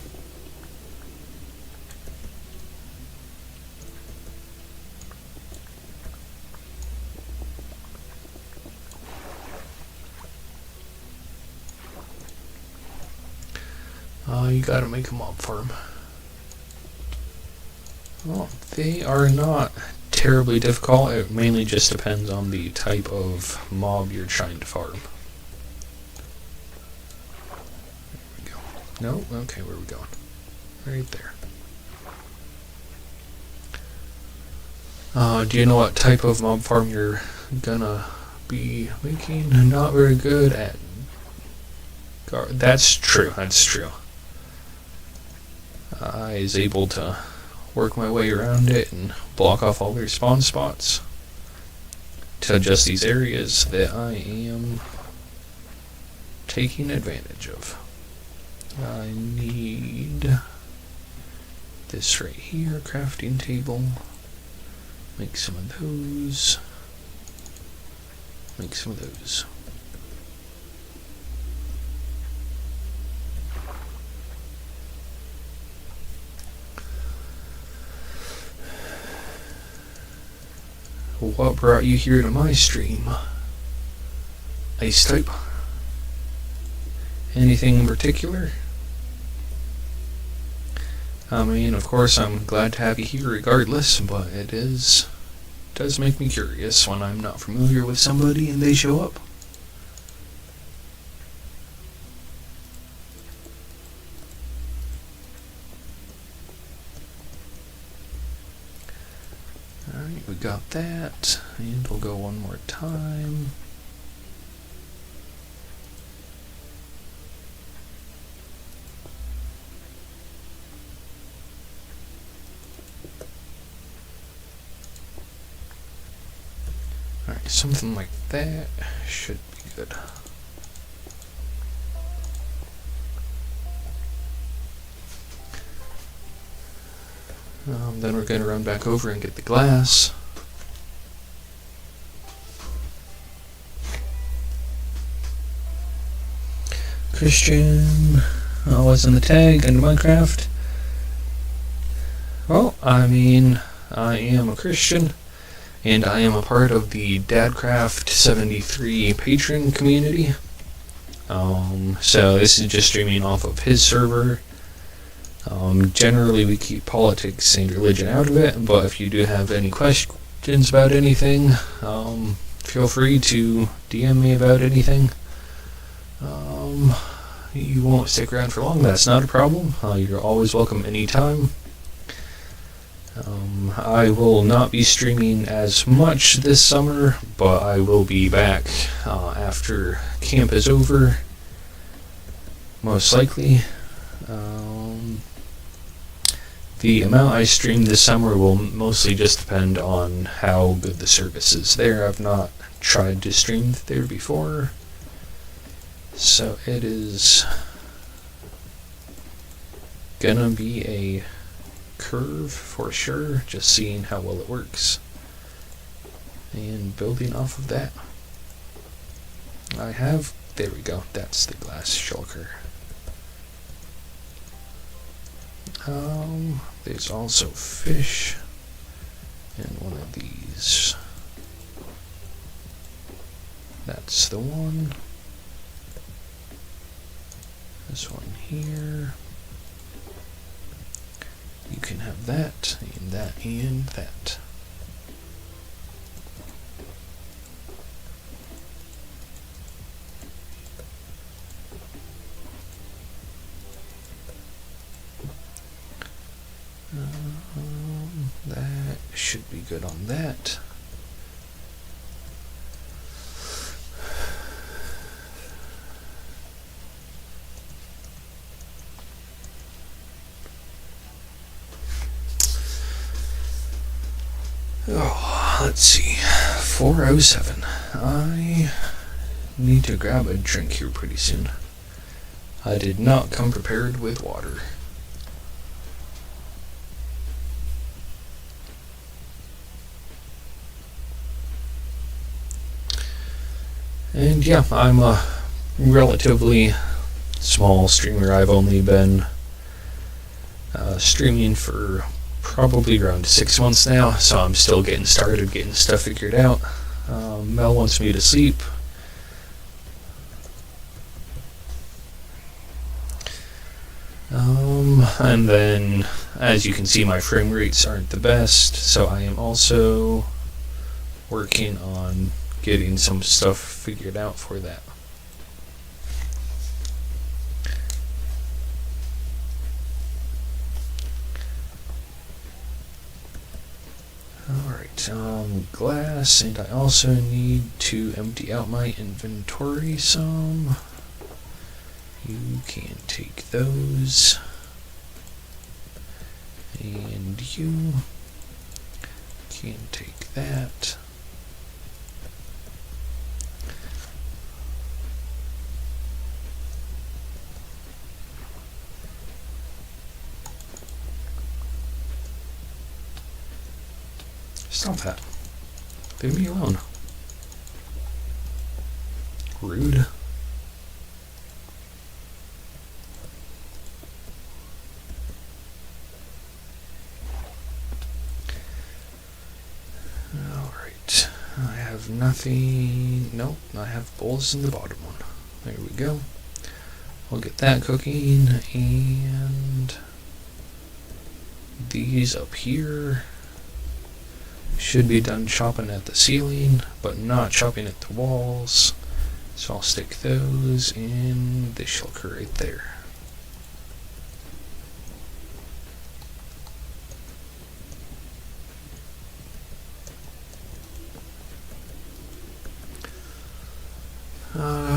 You gotta make a mob farm. Well, they are not terribly difficult. It mainly just depends on the type of mob you're trying to farm. There we go. No? Okay, where are we going? Right there. Do you know what type of mob farm you're gonna be making? Not very good at. That's true. That's true. I is able to work my way around it and block off all their spawn spots to just these areas that I am taking advantage of. I need this right here, crafting table. Make some of those. Make some of those. What brought you here to my stream? Ice type? Anything in particular? I mean, of course, I'm glad to have you here regardless, but it does make me curious when I'm not familiar with somebody and they show up. Alright, we got that, and we'll go one more time. Alright, something like that should be good. Then we're going to run back over and get the glass. Christian. What's in the tag in Minecraft? Well, I mean, I am a Christian, and I am a part of the DadCraft73 patron community. So this is just streaming off of his server. Generally, we keep politics and religion out of it, but if you do have any questions about anything, feel free to DM me about anything. You won't stick around for long, that's not a problem. You're always welcome anytime. I will not be streaming as much this summer, but I will be back after camp is over, most likely. The amount I stream this summer will mostly just depend on how good the service is there. I've not tried to stream there before, so it is gonna be a curve for sure, just seeing how well it works and building off of that. There we go, that's the glass shulker. There's also fish in one of these. That's the one. This one here. You can have that, and that, and that. That should be good on that. Oh, let's see. 4:07. I need to grab a drink here pretty soon. I did not come prepared with water. And yeah, I'm a relatively small streamer. I've only been streaming for probably around 6 months now, so I'm still getting started, getting stuff figured out. Mel wants me to sleep. And then, as you can see, my frame rates aren't the best, so I am also working on getting some stuff figured out for that. Alright, glass, and I also need to empty out my inventory some. You can take those. And you can take that. Stop that. Leave me alone. Rude. Alright. I have nothing. Nope, I have bowls in the bottom one. There we go. We'll get that cooking, and these up here should be done chopping at the ceiling, but not chopping at the walls. So I'll stick those in the shulker right there.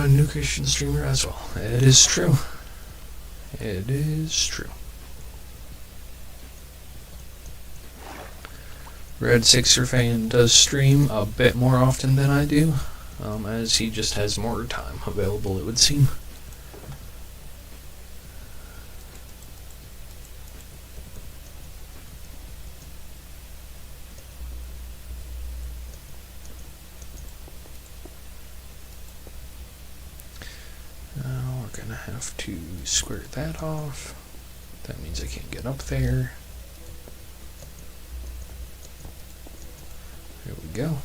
New Christian streamer as well. It is true. It is true. Red Sixer fan does stream a bit more often than I do, as he just has more time available, it would seem. gonna have to square that off. That means I can't get up there. There we go.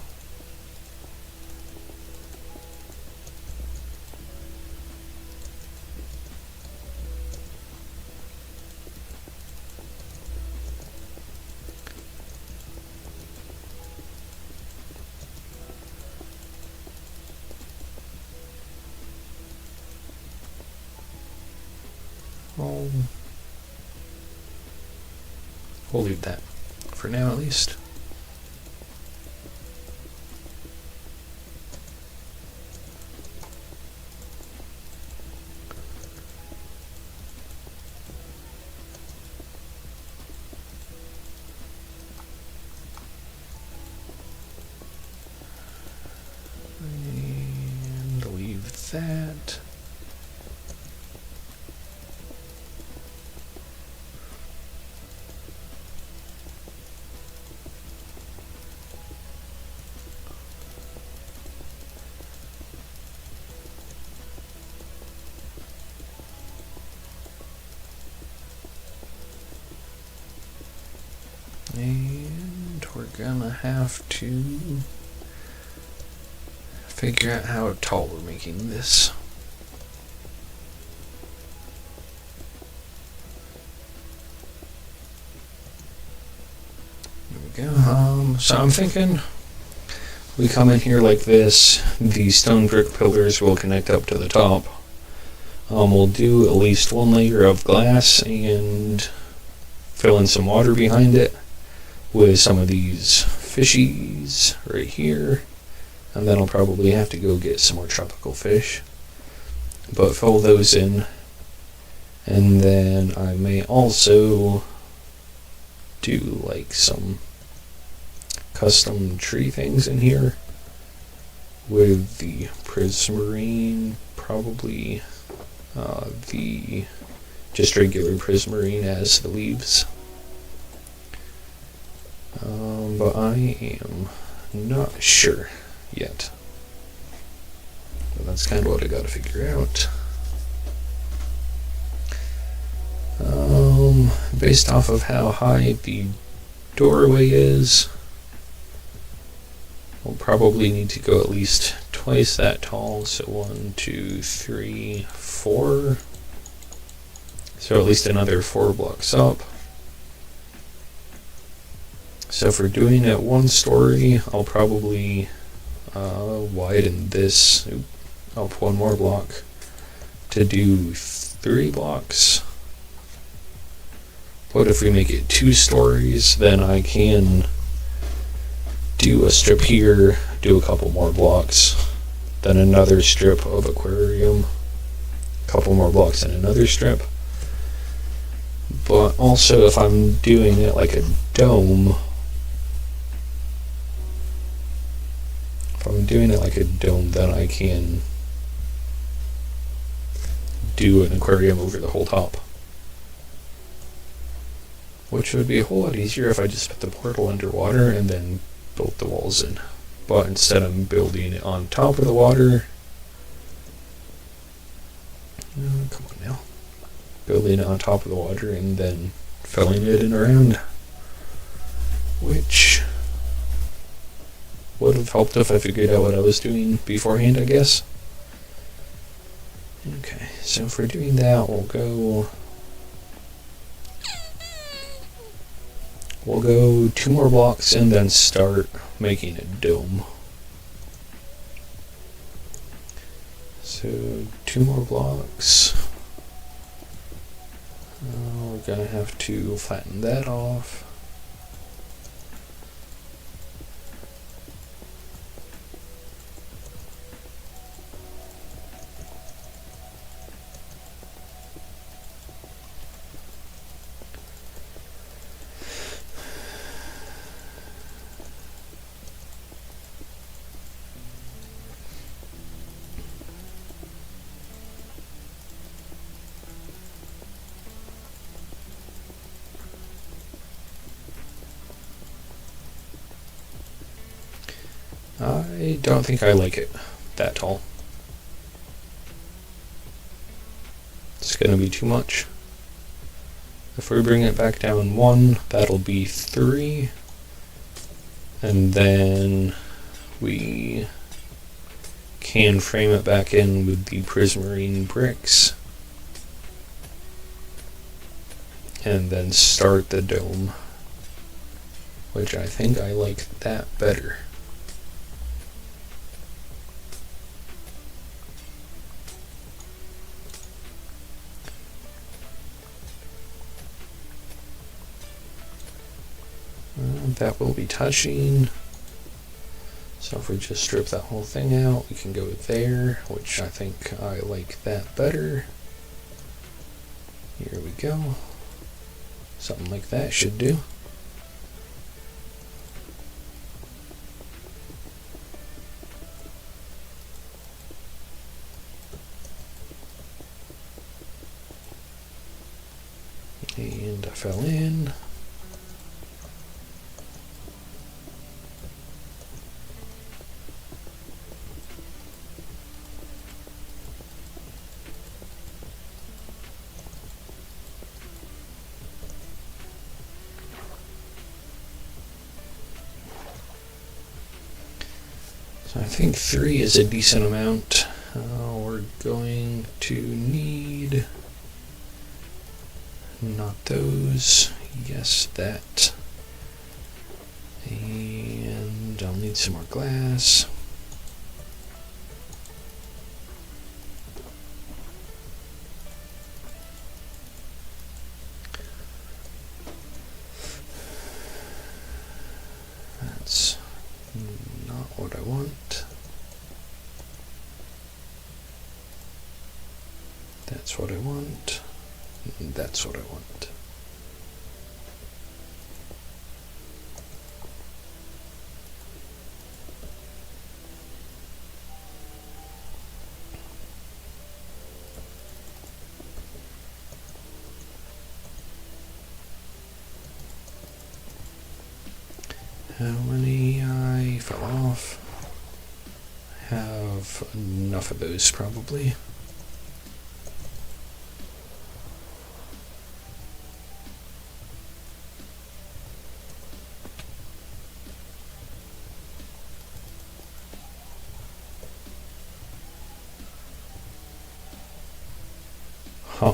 We'll leave that for now at least. And leave that. And we're gonna have to figure out how tall we're making this. There we go. So I'm thinking we come in here like this. The stone brick pillars will connect up to the top. We'll do at least one layer of glass and fill in some water behind it with some of these fishies right here, and then I'll probably have to go get some more tropical fish, but fill those in. And then I may also do like some custom tree things in here with the prismarine, probably the just regular prismarine as the leaves. But I am not sure yet. But that's kind of what I gotta figure out. Based off of how high the doorway is, we'll probably need to go at least twice that tall. So 1, 2, 3, 4. So at least another 4 blocks up. So if we're doing it 1 story, I'll probably widen this up 1 more block to do 3 blocks. But if we make it 2 stories, then I can do a strip here, do a couple more blocks, then another strip of aquarium, a couple more blocks and another strip. But also if I'm doing it like a dome, then I can do an aquarium over the whole top, which would be a whole lot easier if I just put the portal underwater and then built the walls in. But instead I'm building it on top of the water. Come on now. Building it on top of the water and then filling it in around, which would have helped if I figured out what I was doing beforehand, I guess. Okay, so if we're doing that, we'll go 2 more blocks and then start making a dome. So 2 more blocks. We're gonna have to flatten that off. I don't think I like it that tall. It's going to be too much. If we bring it back down 1, that'll be 3. And then we can frame it back in with the prismarine bricks. And then start the dome, which I think I like that better. That will be touching. So if we just strip that whole thing out, we can go there, which I think I like that better. Here we go. Something like that should do. And I fell in. So I think 3 is a decent amount. We're going to need not those. Yes, that. And I'll need some more glass. That's not what I want. That's what I want. And that's what I want. How many I fell off? Have enough of those probably. Huh.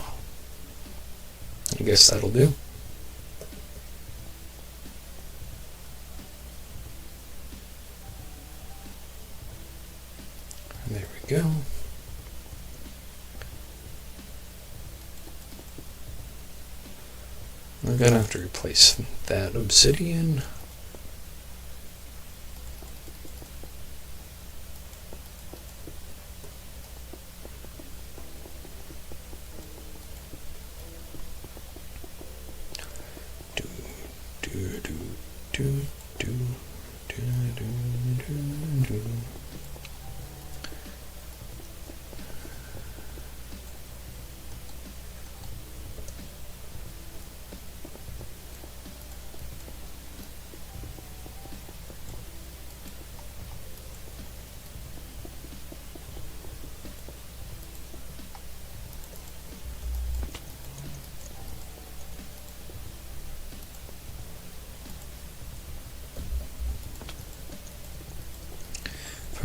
I guess that'll do. There we go. We're gonna have to replace that obsidian.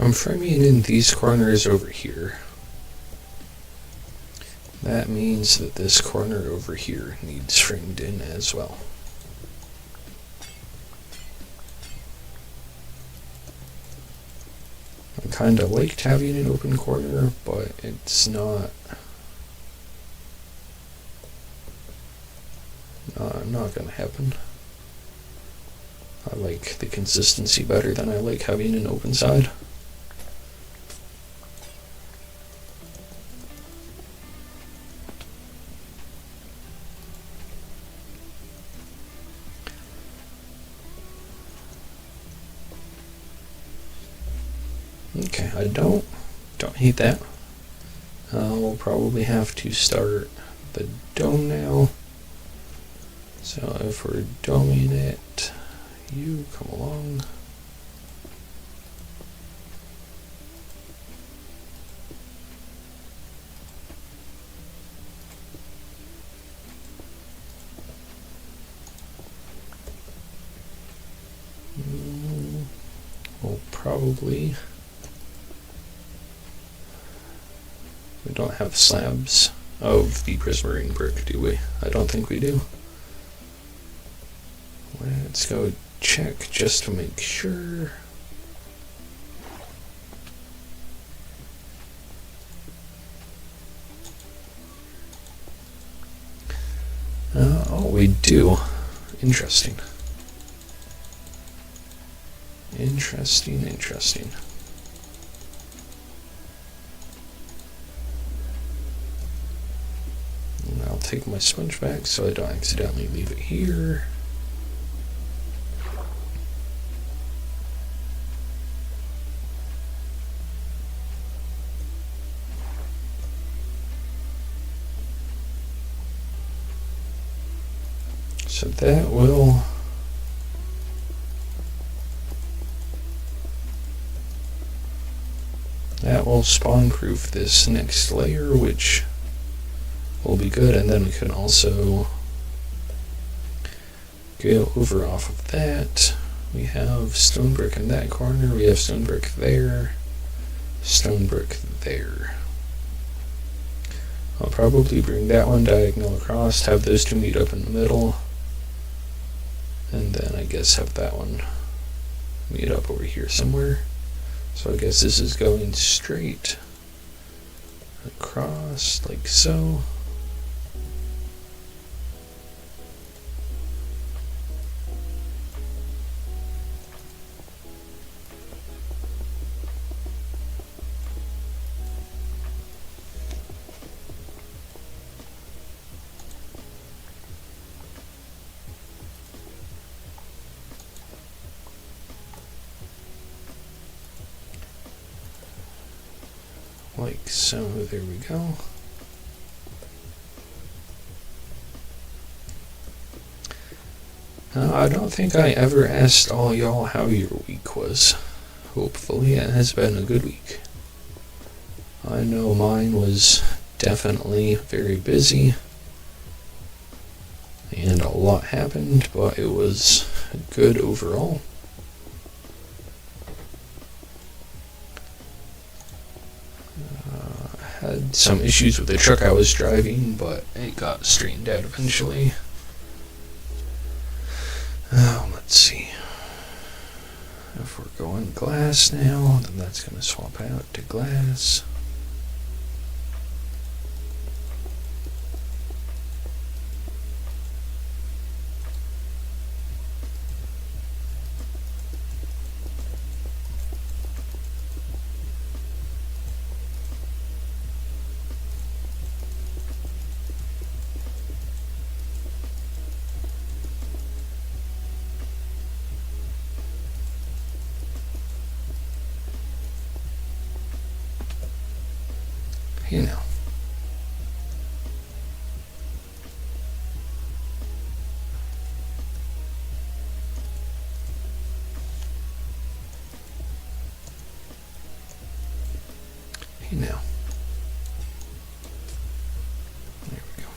I'm framing in these corners over here. That means that this corner over here needs framed in as well. I kind of liked having an open corner, but it's not going to happen. I like the consistency better than I like having an open side. Okay, I don't hate that. We'll probably have to start the dome now. So if we're doming it, you come along. probably... We don't have slabs of the prismarine brick, do we? I don't think we do. Let's go check just to make sure. Oh, we do. Interesting. Interesting. And I'll take my sponge back so I don't accidentally leave it here. So that will spawn-proof this next layer, which will be good. And then we can also go over off of that. We have stone brick in that corner. We have stone brick there. Stone brick there. I'll probably bring that one diagonal across, have those two meet up in the middle. And then I guess have that one meet up over here somewhere. So I guess this is going straight across like so. Like so, there we go. I don't think I ever asked all y'all how your week was. Hopefully it has been a good week. I know mine was definitely very busy, and a lot happened, but it was good overall. Had some issues with the truck I was driving, but it got straightened out eventually. Let's see. If we're going glass now, then that's going to swap out to glass. You know. You know. There we go.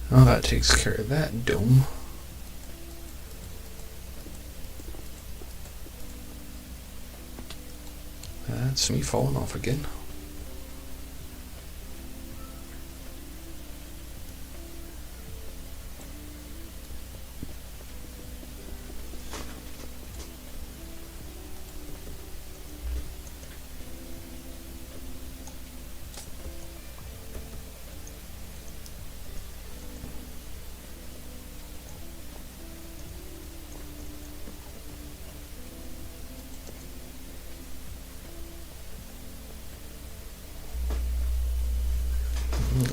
Oh, that takes care of that dome. That's me falling off again.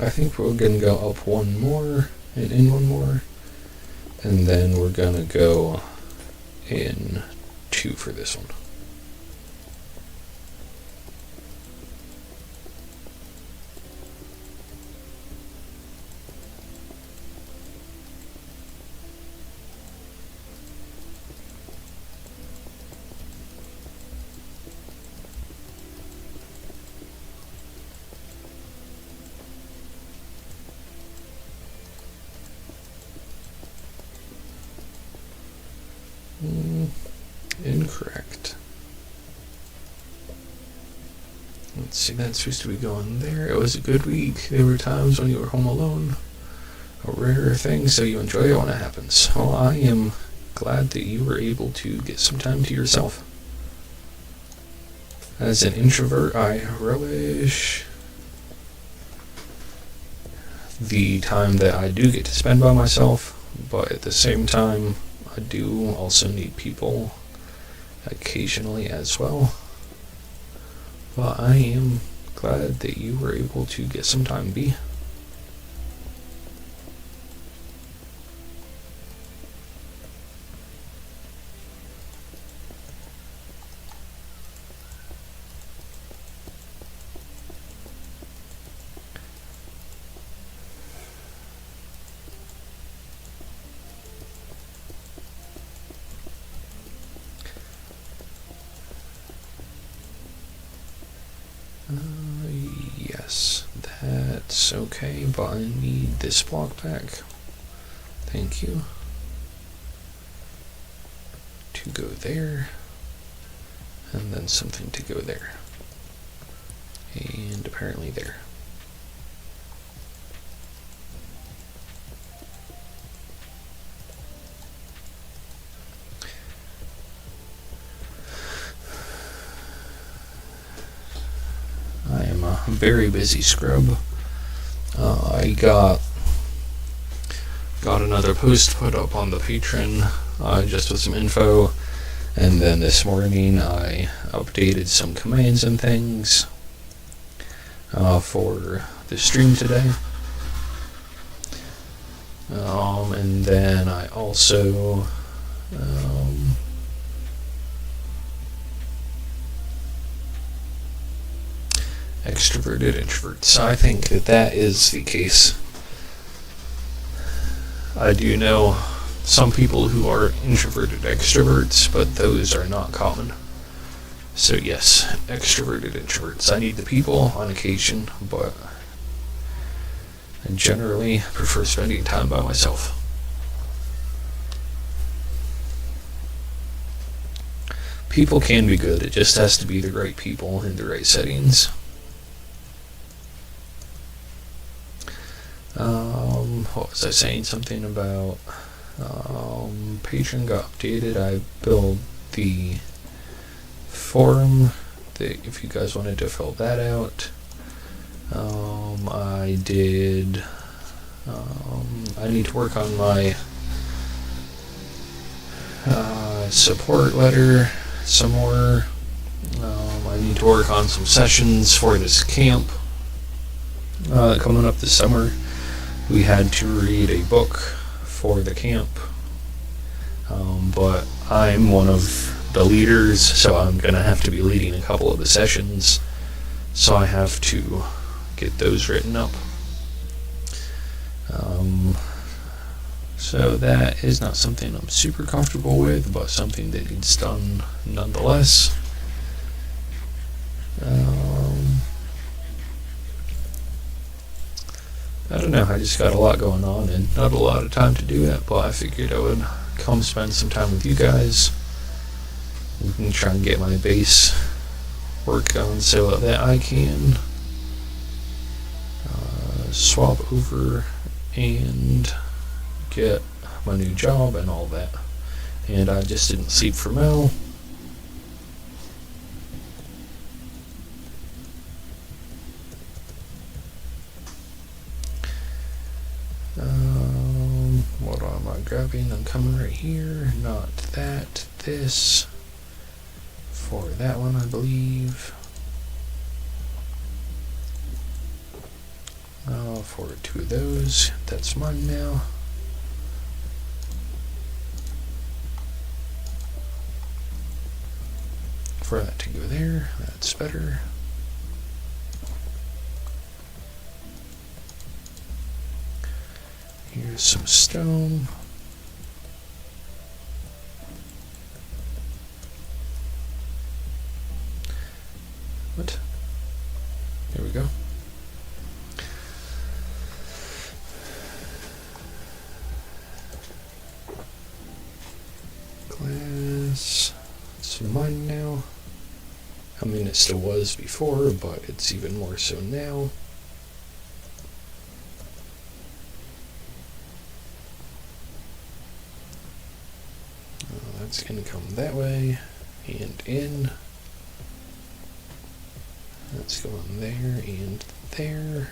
I think we're going to go up one more and in one more, and then we're going to go in 2 for this one. Incorrect. Let's see, that's supposed to be going there. It was a good week. There were times when you were home alone. A rare thing, so you enjoy it when it happens. Well, I am glad that you were able to get some time to yourself. As an introvert, I relish the time that I do get to spend by myself, but at the same time, I do also need people occasionally as well. But I am glad that you were able to get some time, B. Yes, that's okay, but I need this block back. Thank you. To go there, and then something to go there. And apparently there. I am a very busy scrub. I got another post put up on the Patreon just with some info, and then this morning I updated some commands and things for the stream today. And then I also extroverted introverts. I think that is the case. I do know some people who are introverted extroverts, but those are not common. So yes, extroverted introverts. I need the people on occasion, but I generally prefer spending time by myself. People can be good, it just has to be the right people in the right settings. What was I saying? Something about Patreon got updated. I built the forum that if you guys wanted to fill that out. I did. I need to work on my support letter some more. I need to work on some sessions for this camp coming up this summer. We had to read a book for the camp, but I'm one of the leaders, so I'm going to have to be leading a couple of the sessions, so I have to get those written up. So that is not something I'm super comfortable with, but something that needs done nonetheless. I don't know, I just got a lot going on and not a lot of time to do it, but I figured I would come spend some time with you guys. We can try and get my base work on so that I can swap over and get my new job and all that. And I just didn't sleep for Mel. What am I grabbing? I'm coming right here. Not that. This. For that one, I believe. For 2 of those. That's mine now. for that to go there. That's better. Here's some stone. What? There we go. Glass. It's mine now. I mean, it still was before, but it's even more so now. That's going to come that way and in. That's going there and there.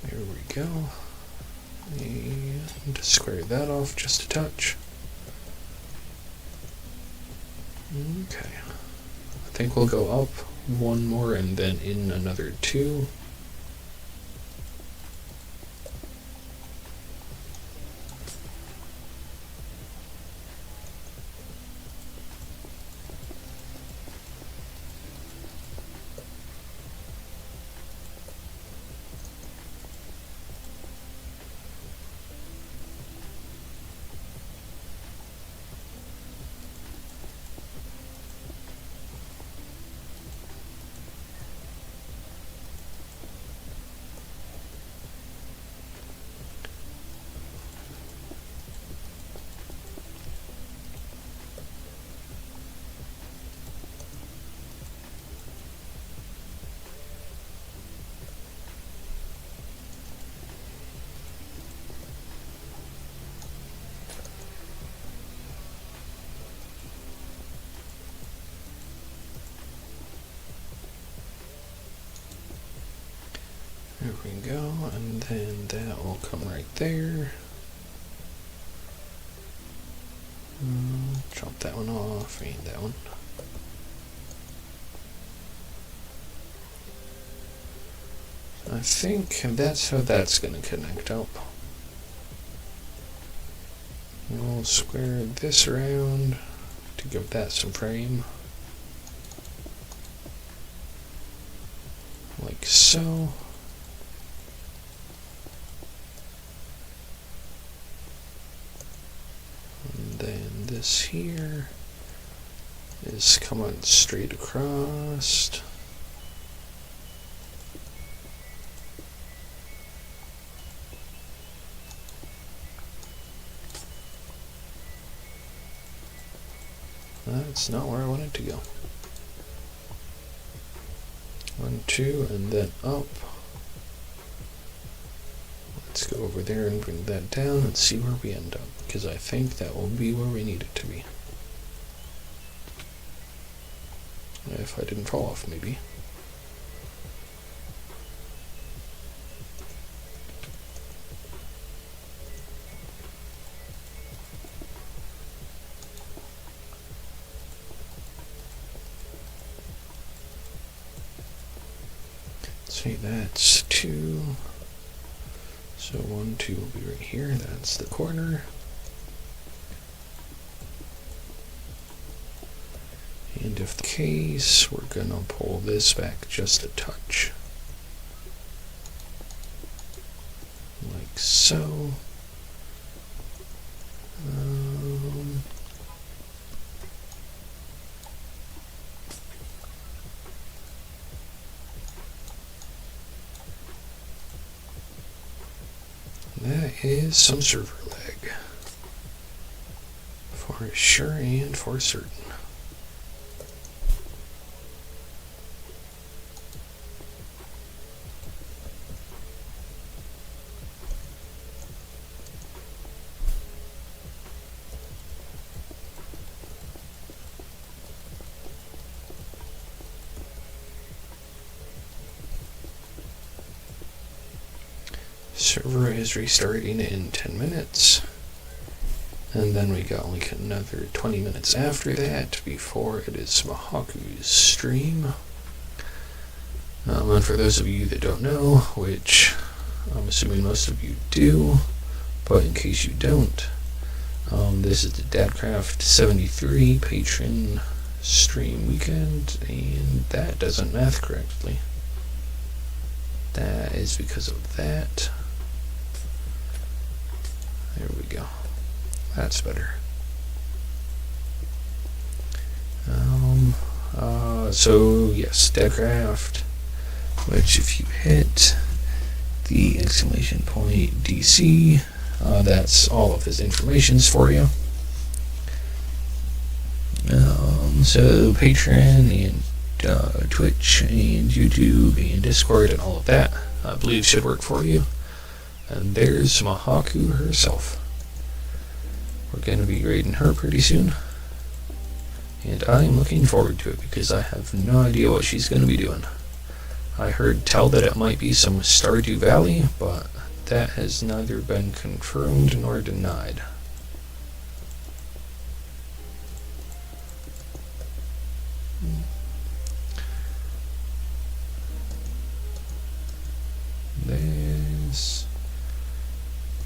There we go. And square that off just a touch. Okay. I think we'll go up one more and then in another two. There we go, and then that will come right there. Chop that one off, and that one. I think that's how that's going to connect up. We'll square this around to give that some frame. Like so. This here is coming straight across. That's not where I want it to go. 1, 2, and then up. Let's go over there and bring that down and see where we end up, because I think that will be where we need it to be. If I didn't fall off, maybe. See, that's 2. So 1, 2 will be right here. That's the corner. And if the case, we're gonna pull this back just a touch. Like so. That is some server lag. For sure and for certain. Server is restarting in 10 minutes. And then we got like another 20 minutes after that before it is Mahaku's stream. And for those of you that don't know, which I'm assuming most of you do, but in case you don't, this is the DadCraft73 patron stream weekend, and that doesn't math correctly. That is because of that. There we go. That's better. So yes, DadCraft, which if you hit the exclamation point DC, that's all of his information's for you. So Patreon and Twitch and YouTube and Discord and all of that, I believe should work for you. And there's Mahaku herself. We're going to be raiding her pretty soon. And I'm looking forward to it because I have no idea what she's going to be doing. I heard tell that it might be some Stardew Valley, but that has neither been confirmed nor denied. This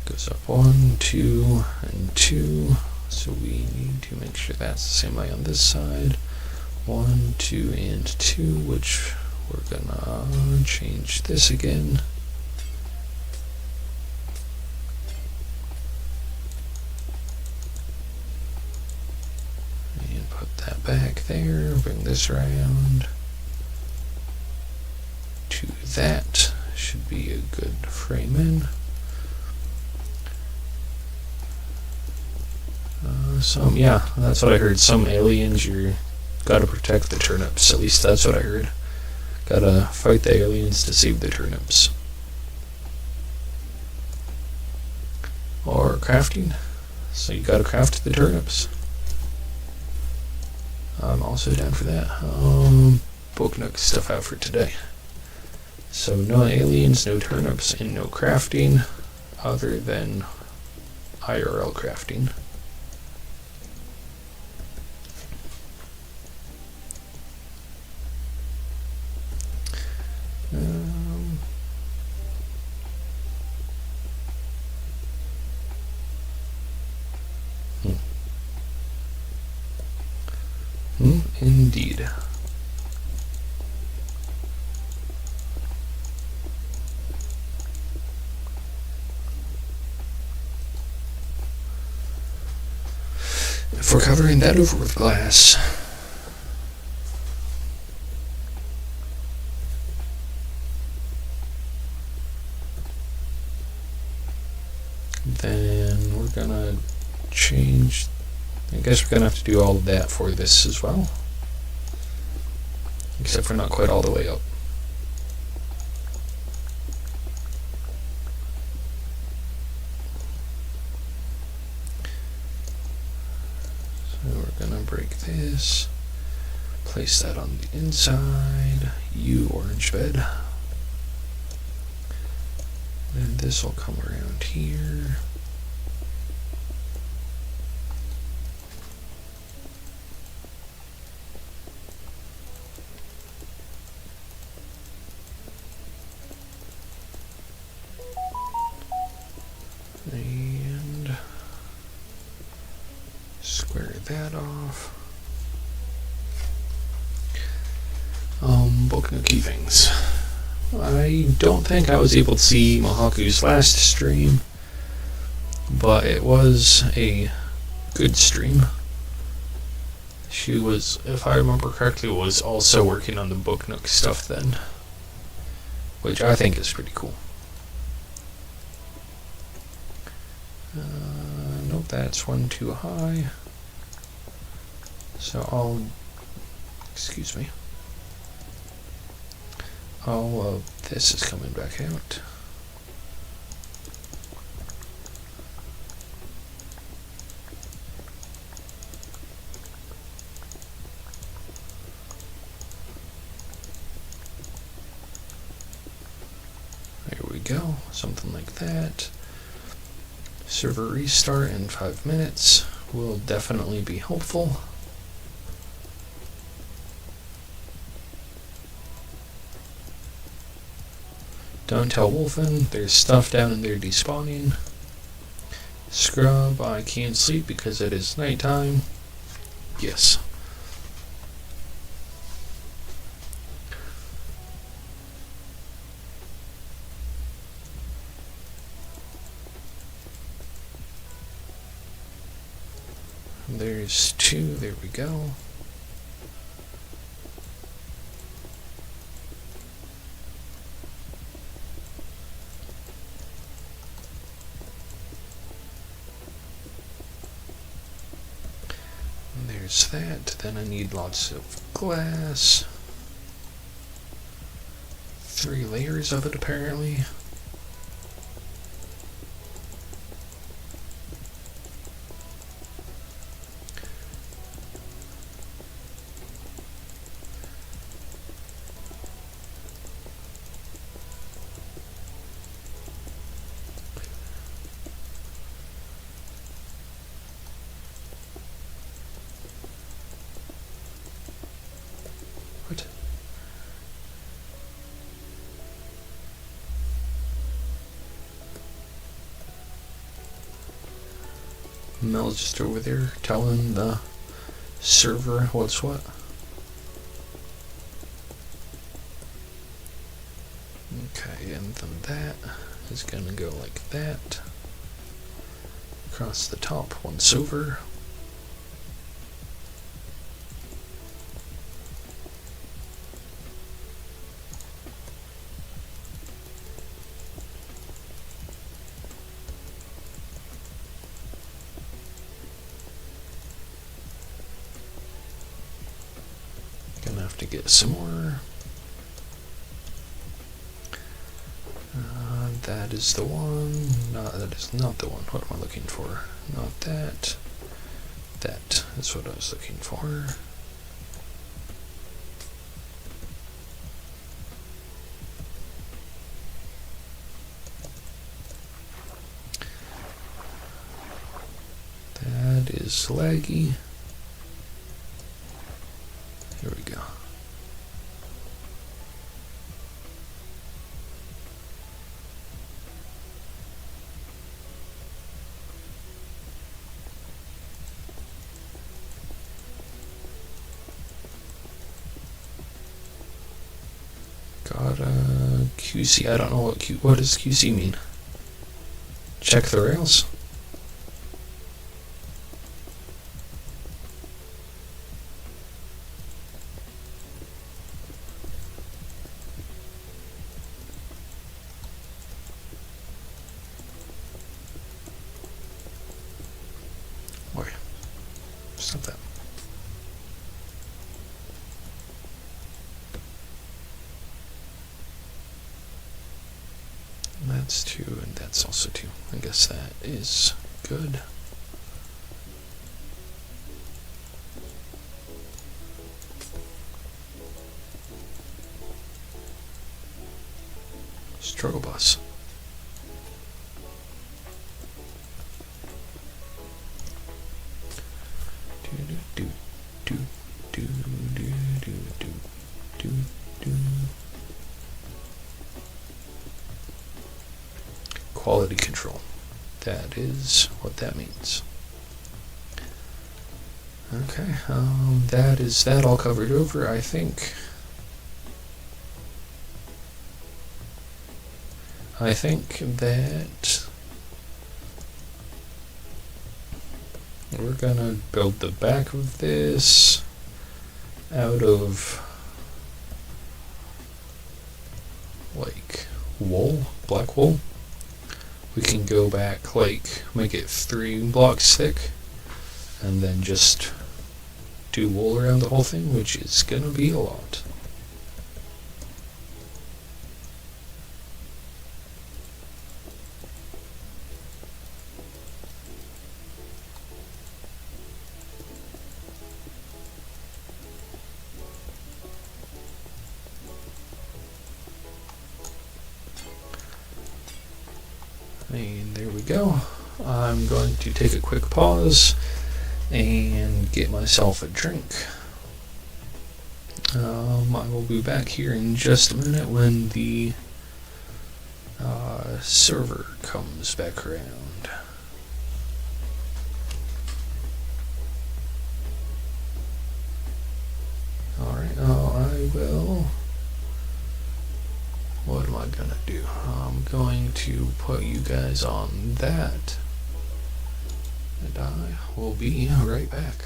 goes up 1, 2, and 2. So we need to make sure that's the same way on this side. 1, 2, and 2, which we're gonna change this again. And put that back there, bring this around to that. Should be a good frame in. Yeah, that's what I heard. Some aliens, you gotta protect the turnips. At least that's what I heard. Gotta fight the aliens to save the turnips. Or crafting. So you gotta craft the turnips. I'm also down for that. Book nook stuff out for today. So no aliens, no turnips, and no crafting other than IRL crafting. Indeed. If we're covering that over with glass, then we're gonna change. I guess we're gonna have to do all of that for this as well, except for not quite all the way up. So we're gonna break this, place that on the inside, orange bed. Then this will come around here. And square that off. Book no key things. I don't think I was able to see Mahaku's last stream, but it was a good stream. She was, if I remember correctly, was also working on the Book Nook stuff then, which I think is pretty cool. Nope, that's one too high. So excuse me. All of this is coming back out. There we go, something like that. Server restart in 5 minutes will definitely be helpful. Don't tell Wolfen. There's stuff down in there despawning. Scrub, I can't sleep because it is nighttime. Yes. There's 2, there we go. There's that. Then I need lots of glass. 3 layers of it apparently. What? Mel's just over there telling the server what's what. Okay, and then that is gonna go like that. Across the top, once over. Gonna have to get some more. That is the one. No, that is not the one. What am I looking for? Not that. That is what I was looking for. That is laggy. Here we go. Got QC. I don't know what does QC mean. Check the rails. Why? Stop that. That's 2, and that's also 2. I guess that is good. Struggle bus. Quality control. That is what that means. Okay, that is that all covered over, I think. I think that we're gonna build the back of this out of like wool, black wool. We can go back, like, make it 3 blocks thick, and then just do wool around the whole thing, which is gonna be a lot. And there we go. I'm going to take a quick pause and get myself a drink. I will be back here in just a minute when the the server comes back around. Alright, I will... What am I gonna do? I'm going to put you guys on that, and I will be right back.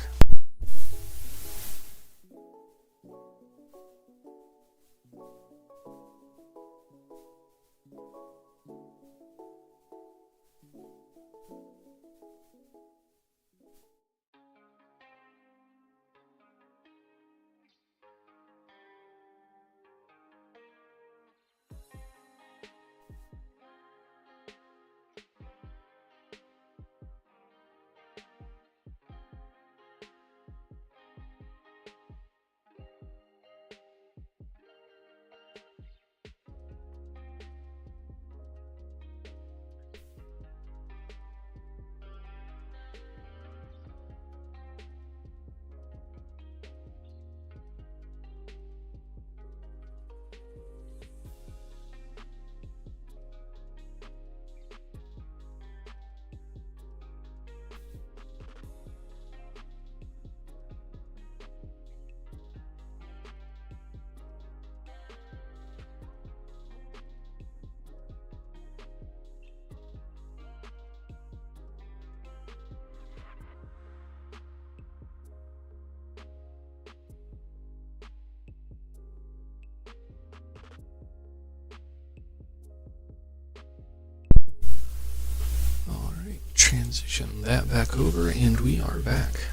Transition that back over, and we are back.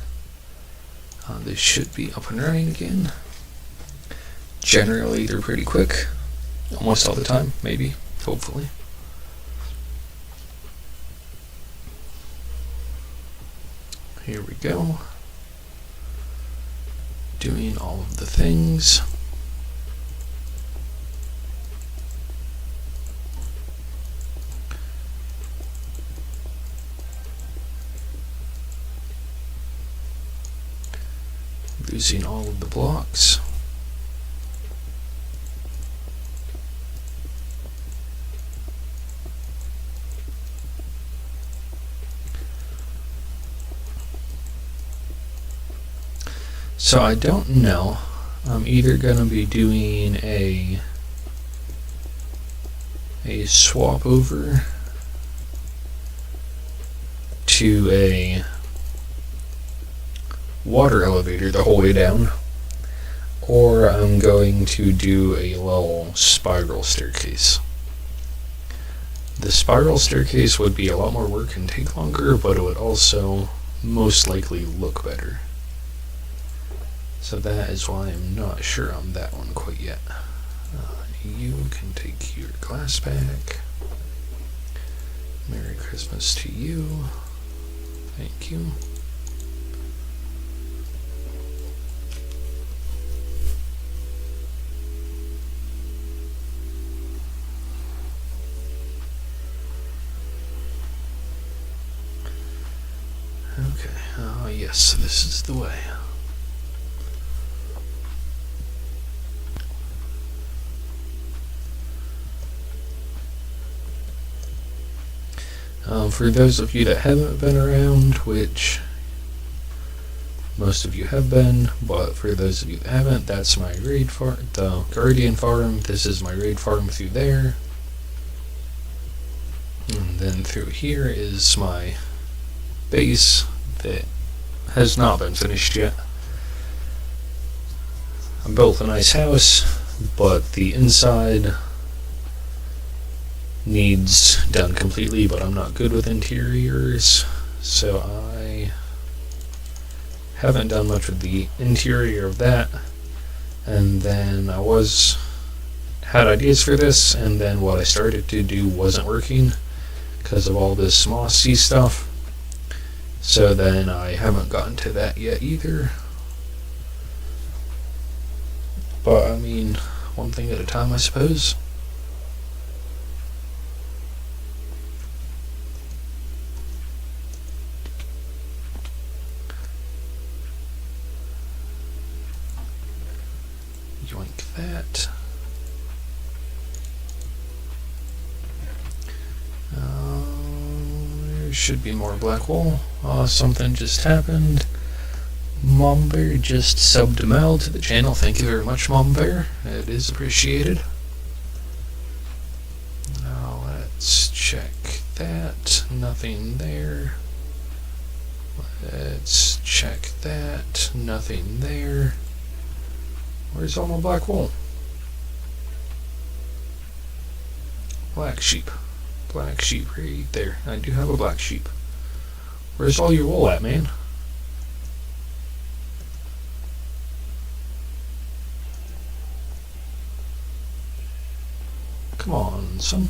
This should be up and running again. Generally, they're pretty quick. Almost all the time, maybe, hopefully. Here we go. Doing all of the things. Using all of the blocks. So I don't know. I'm either going to be doing a swap over to a water elevator the whole way down, or I'm going to do a little spiral staircase. The spiral staircase would be a lot more work and take longer, but it would also most likely look better. So that is why I'm not sure on that one quite yet. You can take your glass back. Merry Christmas to you. Thank you. Okay, yes, this is the way. For those of you that haven't been around, which most of you have been, but for those of you that haven't, that's my raid farm, the Guardian farm. This is my raid farm through there. And then through here is my base that has not been finished yet. I built a nice house, but the inside needs done completely, but I'm not good with interiors, so I haven't done much with the interior of that. And then I had ideas for this, and then what I started to do wasn't working because of all this mossy stuff. So then I haven't gotten to that yet either. But I mean, one thing at a time, I suppose. Yoink that. should be more black wool. Something just happened. Mom Bear just subbed Mel to the channel. Thank you very much, Mom Bear. It is appreciated. Now let's check that. Nothing there. Let's check that. Nothing there. Where's all my black wool? Black sheep. Black sheep right there. I do have a black sheep. Where's all your wool at, man? Come on, son.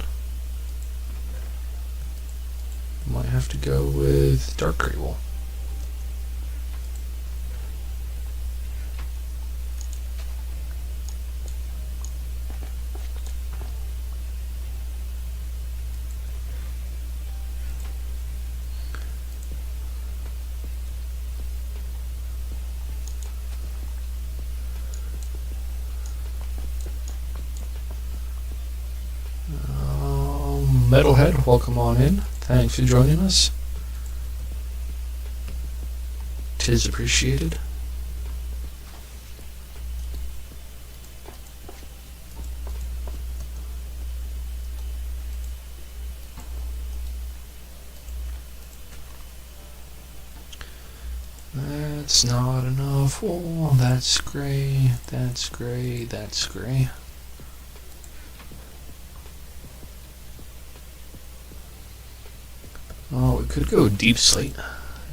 Might have to go with dark gray wool. Metalhead, welcome on in. Thanks for joining us. 'Tis appreciated. That's not enough wool. That's gray. That's gray. That's gray. Oh, we could go deep slate.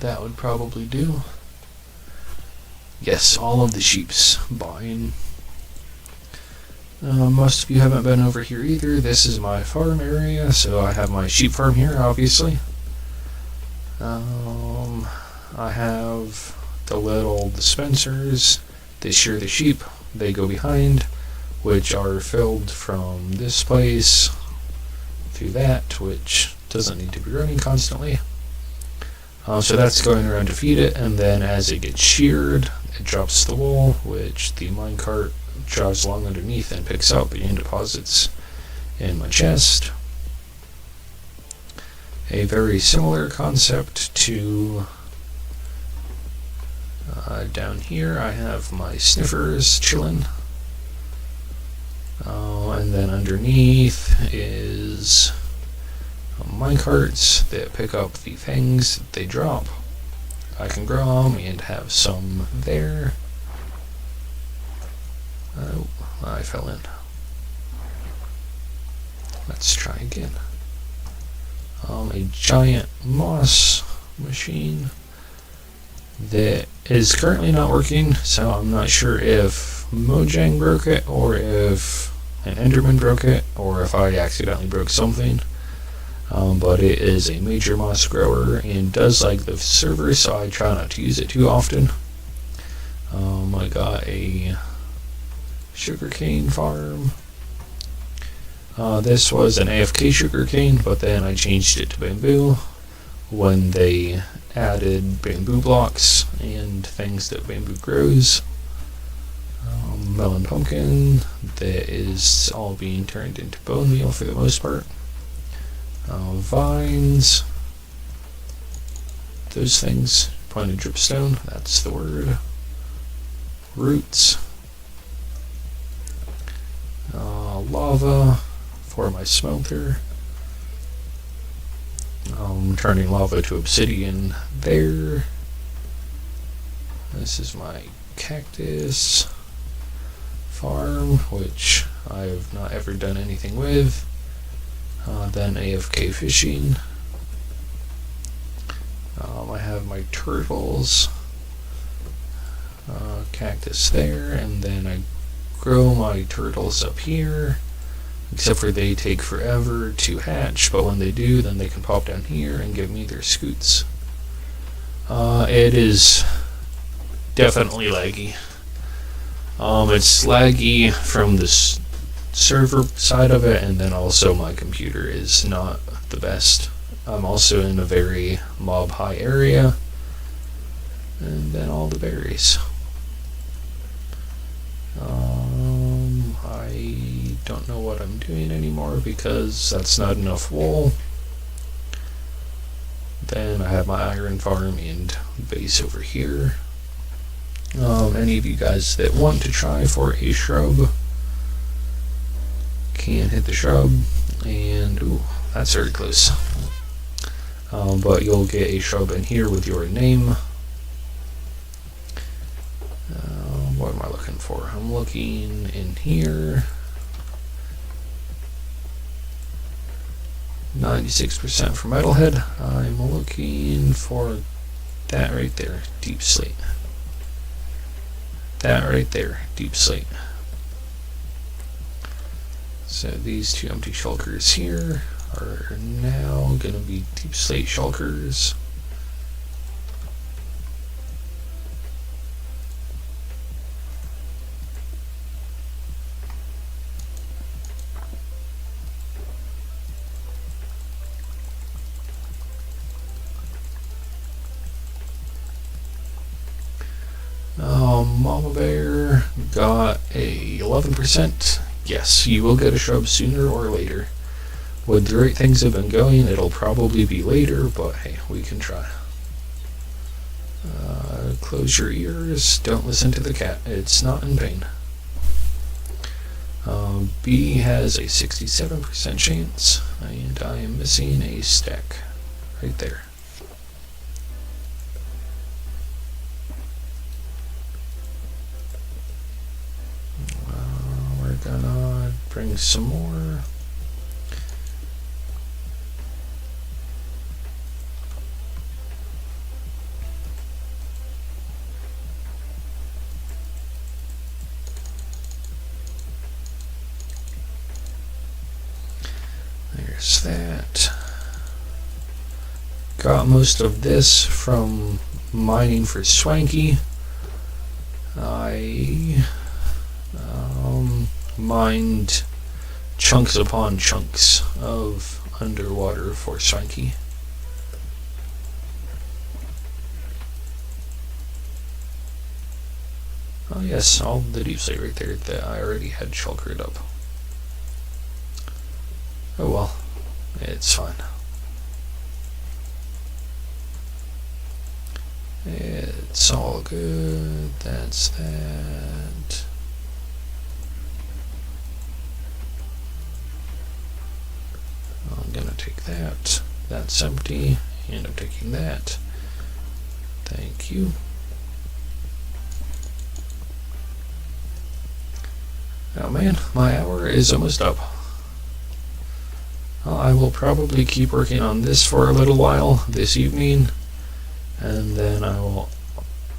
That would probably do. Yes, all of the sheep's buying. Most of you haven't been over here either. This is my farm area, so I have my sheep farm here, obviously. I have the little dispensers. They shear the sheep. They go behind, which are filled from this place through that, which doesn't need to be running constantly. So that's going around to feed it, and then as it gets sheared, it drops the wool, which the minecart drives along underneath and picks up and deposits in my chest. A very similar concept to down here. I have my sniffers chilling, and then underneath is minecarts that pick up the things that they drop. I can grow them and have some there. Oh, I fell in. Let's try again. A giant moss machine that is currently not working, so I'm not sure if Mojang broke it, or if an Enderman broke it, or if I accidentally broke something. But it is a major moss grower and does like the server, so I try not to use it too often. I got a sugarcane farm. This was an AFK sugarcane, but then I changed it to bamboo when they added bamboo blocks and things that bamboo grows. Melon pumpkin that is all being turned into bone meal for the most part. Vines, those things, pointed dripstone, that's the word. Roots, lava for my smelter. Turning lava to obsidian there. This is my cactus farm, which I have not ever done anything with. Then AFK fishing. I have my turtles, cactus there, and then I grow my turtles up here, except for they take forever to hatch, but when they do, then they can pop down here and give me their scoots. It is definitely laggy. It's laggy from this server side of it, and then also my computer is not the best. I'm also in a very mob high area, and then all the berries. I don't know what I'm doing anymore because that's not enough wool. Then I have my iron farm and base over here. Any of you guys that want to try for a shrub can hit the shrub, and ooh, that's very close. But you'll get a shrub in here with your name. What am I looking for? I'm looking in here. 96% for metalhead. I'm looking for that right there, deep slate. That right there, deep slate. So these two empty shulkers here are now going to be deep slate shulkers. Mama Bear got a 11%. Yes, you will get a shrub sooner or later. With the rate things have been going, it'll probably be later, but hey, we can try. Close your ears. Don't listen to the cat. It's not in pain. B has a 67% chance, and I am missing a stack right there. We're gonna bring some more. There's that. Got most of this from mining for Swanky. I mined chunks upon chunks of underwater for Swanky. Oh yes, all the deep slate right there that I already had shulkered up. Oh well, it's fine. It's all good. That's that. I'm gonna take that. That's empty, and I'm taking that. Thank you. Oh man, my hour is almost up. I will probably keep working on this for a little while this evening, and then I will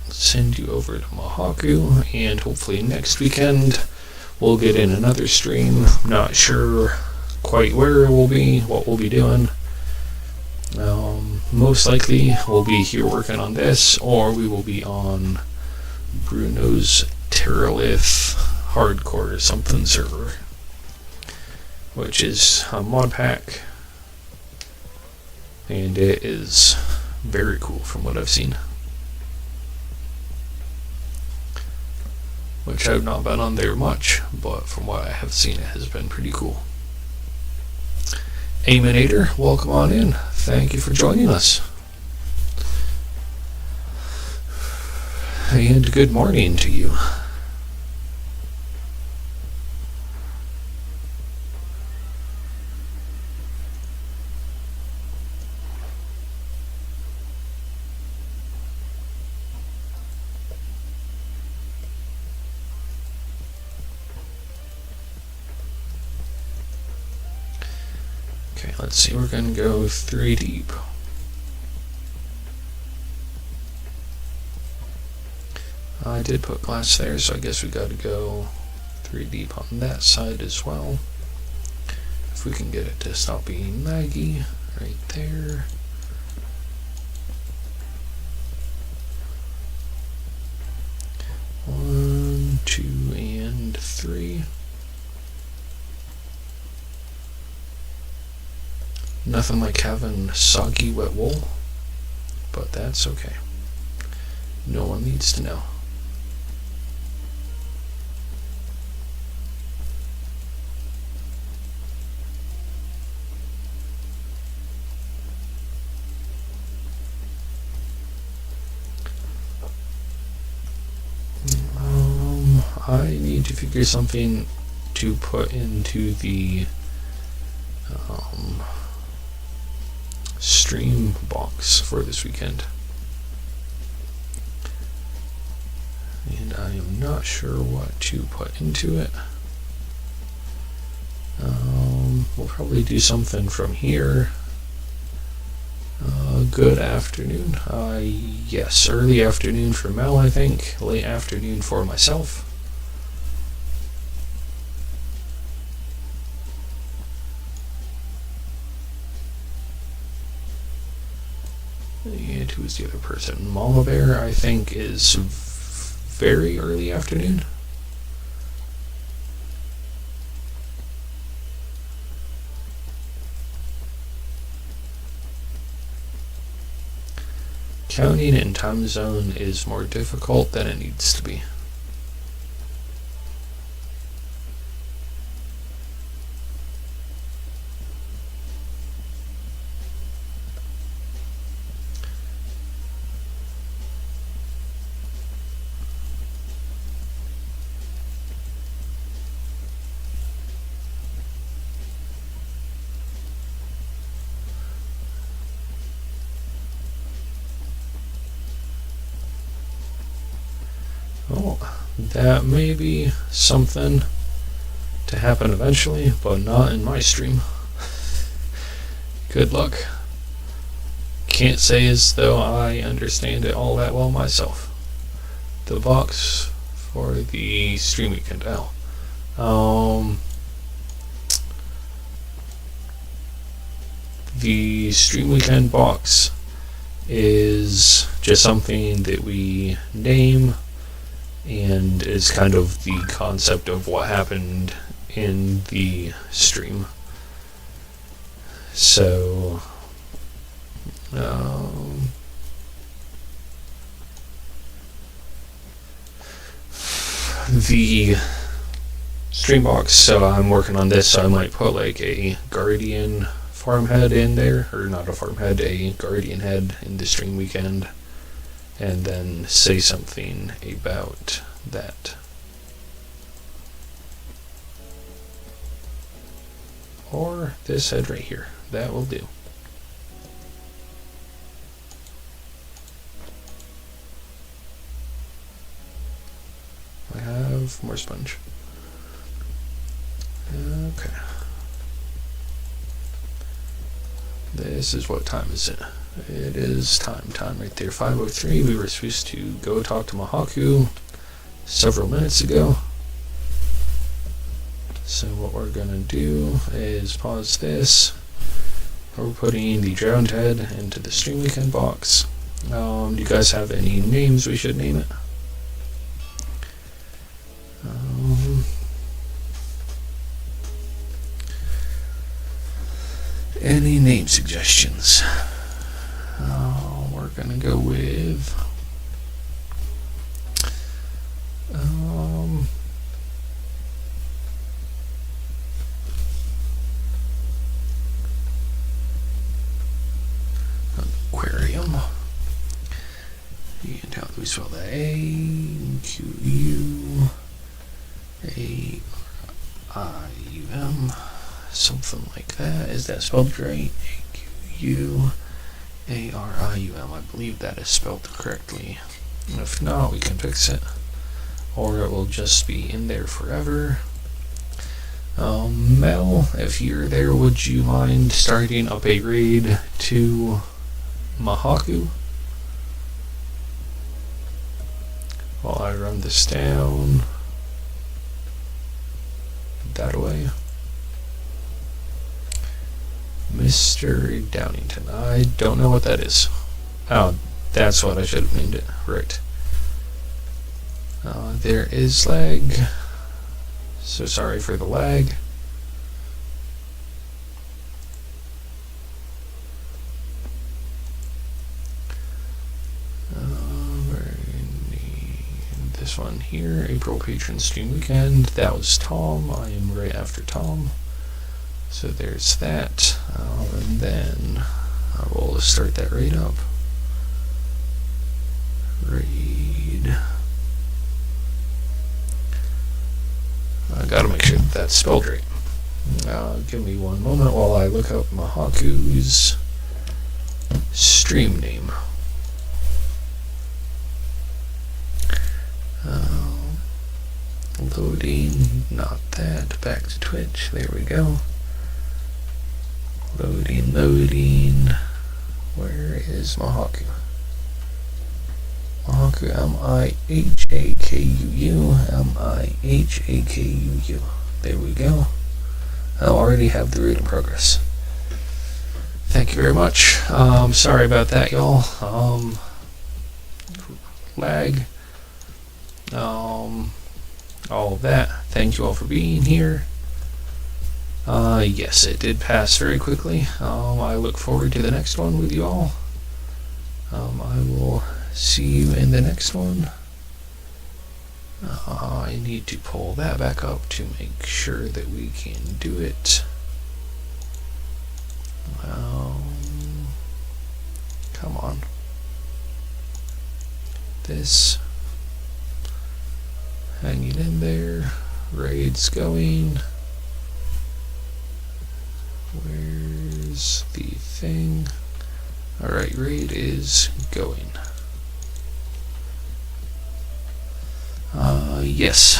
send you over to Mahaku, and hopefully next weekend we'll get in another stream. Not sure quite where we'll be, what we'll be doing. Most likely we'll be here working on this, or we will be on Bruno's Terralith Hardcore or something server, which is a mod pack, and it is very cool from what I've seen. Which I've not been on there much, but from what I have seen it has been pretty cool. Aminator, welcome on in. Thank you for joining us. And good morning to you. Okay, let's see, we're going to go 3 deep. I did put glass there, so I guess we got to go 3 deep on that side as well. If we can get it to stop being laggy, right there. One, 2, and 3. Nothing like having soggy wet wool, but that's okay. No one needs to know. I need to figure something to put into the stream box for this weekend. And I am not sure what to put into it. We'll probably do something from here. Good afternoon. Yes, early afternoon for Mel, I think. Late afternoon for myself. And who is the other person? Mama Bear, I think, is very early afternoon. Counting in time zone is more difficult than it needs to be. Well, that may be something to happen eventually, but not in my stream. Good luck. Can't say as though I understand it all that well myself. The box for the stream weekend. The stream weekend box is just something that we name, and is kind of the concept of what happened in the stream. So, the stream box, so I'm working on this, so I might put like a guardian farm head in there, or not a farm head, a guardian head in the stream weekend, and then say something about that. Or this head right here. That will do. I have more sponge. Okay. This is what time is it? It is time right there, 5:03. We were supposed to go talk to Mahaku several minutes ago. So what we're gonna do is pause this. We're putting the drowned head into the stream weekend box. Do you guys have any names we should name it? Any name suggestions? We're gonna go with aquarium. And how do we spell that? A-Q-U-A-R-I-U-M. Something like that. Is that spelled right? A-Q-U-A-R-I-U-M. I believe that is spelled correctly. If not, we can fix it. Or it will just be in there forever. Mel, if you're there, would you mind starting up a raid to Mahaku? While I run this down. That away. Mr. Downington. I don't know what that is. Oh, that's what I should have named it. Right. There is lag. So sorry for the lag. This one here, April Patron Stream Weekend. That was Tom. I am right after Tom. So there's that. And then I will start that raid up. Raid. that's spelled right. Give me one moment while I look up Mahaku's stream name. Loading, not that, back to Twitch, there we go. Loading, where is Mahaku? Mahaku, M-I-H-A-K-U-U, there we go. I already have the route in progress. Thank you very much. Sorry about that, y'all. Lag. All of that. Thank you all for being here. Yes, it did pass very quickly. I look forward to the next one with you all. I will see you in the next one. I need to pull that back up to make sure that we can do it. Come on. This. Hanging in there. Raid's going. Where's the thing? Alright, raid is going. Yes.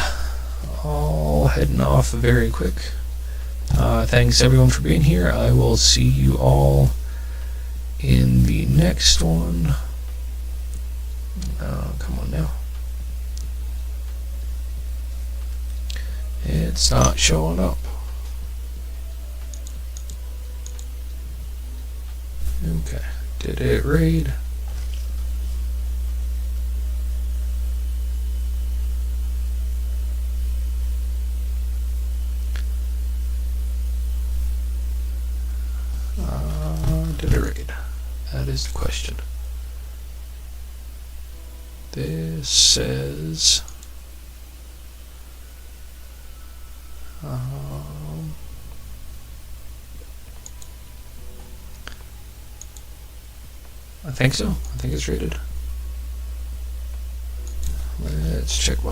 All heading off very quick. Thanks everyone for being here. I will see you all in the next one. Come on now. It's not showing up. Okay. Did it raid? Did it raid? That is the question. This says I think so. I think it's rated. Let's check behind.